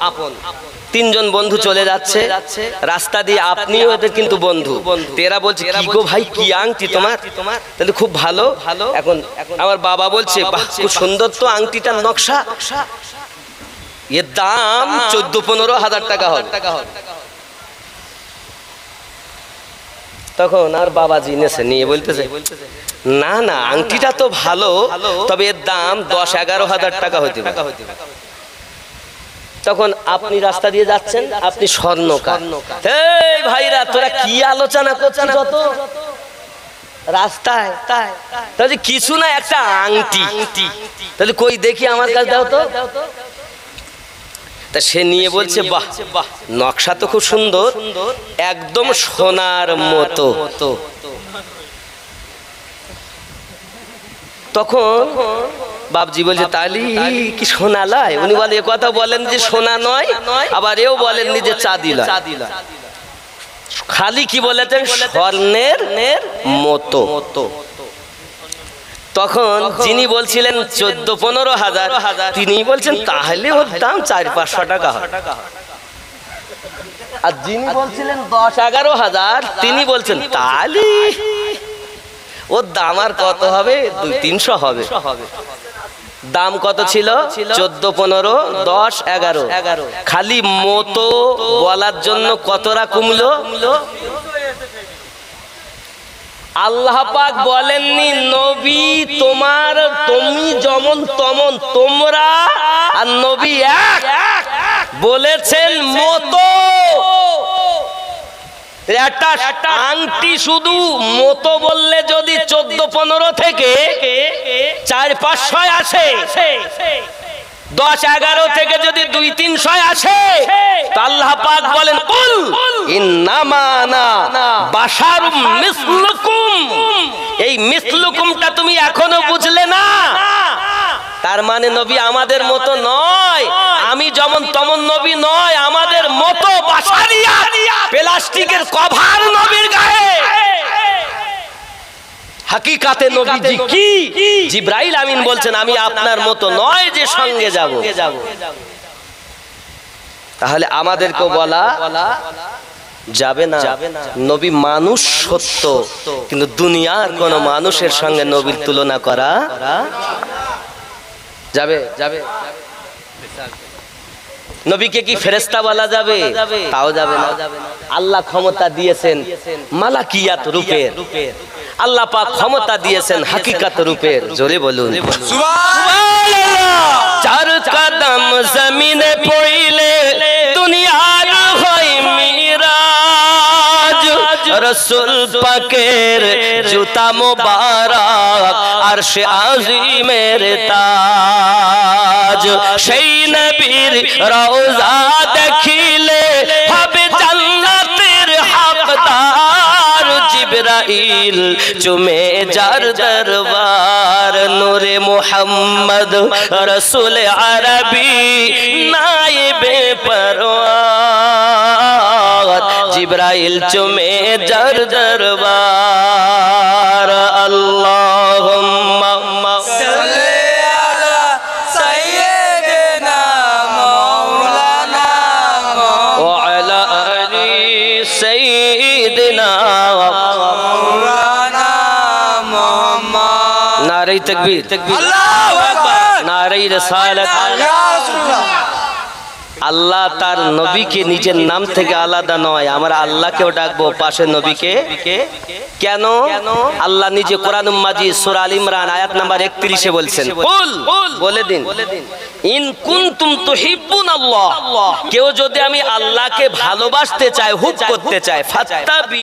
তিনজন বন্ধু চলে যাচ্ছে রাস্তা দিয়ে, আপনিও এদের কিন্তু বন্ধু। তেরা বলছে কি গো ভাই কি আংটি তোমার, তাহলে খুব ভালো। এখন আমার বাবা বলছে বাহ খুব সুন্দর তো আংটিটার নকশা, এর দাম 14-15 হাজার টাকা হবে। তখন আর বাবাজি নিয়ে বলতেছে না না আংটিটা তো ভালো, তবে এর দাম 10-11 হাজার টাকা হতে পারে। তখন আপনি রাস্তা দিয়ে যাচ্ছেন, আপনি স্বর্ণকার। এই ভাইরা তোরা কি আলোচনা করছিস যত রাস্তায়? তাহলে কিছু না একটা আংটি, তাহলে কই দেখি আমার কাছে দাও তো। তা সে নিয়ে বলছে বাহ নকশা তো খুব সুন্দর, একদম সোনার মতো। তখন বাপজি বলছে তাহলে কি সোনা লয়? উনি বলে এ কথা বলেন যে সোনা নয়, আবার এও বলেননি যে চাঁদি লয়, খালি কি বলেছেন স্বর্ণের মতো। তখন যিনি বলছিলেন 14-15 হাজার, তিনি বলছেন তাহলে ওর দাম 400-500 টাকা হয়। আর যিনি বলছিলেন 10-11 হাজার, তিনি বলছেন তাহলে ওর দাম আর কত হবে, 200-300 হবে। দাম কত ছিল? 14-15-10-11। খালি মতো বলার জন্য কতরা কমলো? আল্লাহ পাক বলেননি নবী তুমি যেমন তেমন তোমরা, আর নবী এক বলেছেন মতো। একটা আংটি শুধু মতো বললে যদি 14-15 থেকে 400-500 আসে, 10-11 থেকে যদি 200-300 আসে, তো আল্লাহ পাক বলেন কুল ইন্নামা আনা বাশারুম মিসলুকুম। এই মিসলুকুমটা তুমি এখনো বুঝলে না? তার মানে নবী আমাদের মতো নয়, আমি যেমন তেমন নবী নয়, আমাদের মতো বাশারিয়া প্লাস্টিকের কভার নবীর গায়ে। হাকিকাতে নবীজি কি? জিবরাইল আমিন বলছেন আমি আপনার মতো নয় যে সঙ্গে যাব। তাহলে আমাদেরকেও বলা যাবে না নবী মানুষ সত্য, কিন্তু দুনিয়ার কোন মানুষের সঙ্গে নবীর তুলনা করা যাবে? নবীকে কি ফেরেশতা বলা যাবে? তাও যাবে না। আল্লাহ ক্ষমতা দিয়েছেন মালাকিয়াত রূপের, আল্লাহ পাক ক্ষমতা দিয়েছেন হাকিকাত রূপের। জোরে বলুন সুবহানাল্লাহ। চার কদম জমিনে পড়িলে দুনিয়ার হয় মিরাজ, রাসূল পাকের জুতা মোবারক আরশে আজিমের তাজ। সেই নবীর রওজা দেখিলে হবে জান্নাতের হকদার। জিবরাইল চুমে যার দরবার, নূরে মুহাম্মদ রাসূল আরবি নায়েবে পরওয়ার। জিবরাইল চুমে যার দরবার। আল্লাহুম্মা সাল্লি আলা সাইয়্যিদিনা মাওলানা ওয়া আলা আলি সাইয়্যিদিনা মাওলানা মুহাম্মদ। নারে তাকবীর, আল্লাহু আকবার, নারে রিসালাত। ইয়া রাসূলুল্লাহ। আল্লাহ তার নবীকে নিজের নাম থেকে আলাদা নয়, আমরা আল্লাহকেও ডাকবো পাশে নবীকে। কেন? আল্লাহ নিজে কোরআন মাজিদ সূরা আল ইমরান আয়াত নাম্বার 31 বলছেন কুল বলে দিন ইন কুনতুম তুহিব্বুনাল্লাহ, কেউ যদি আমি আল্লাহকে ভালোবাসতে চায়, হুব করতে চায়, ফাত্তাবি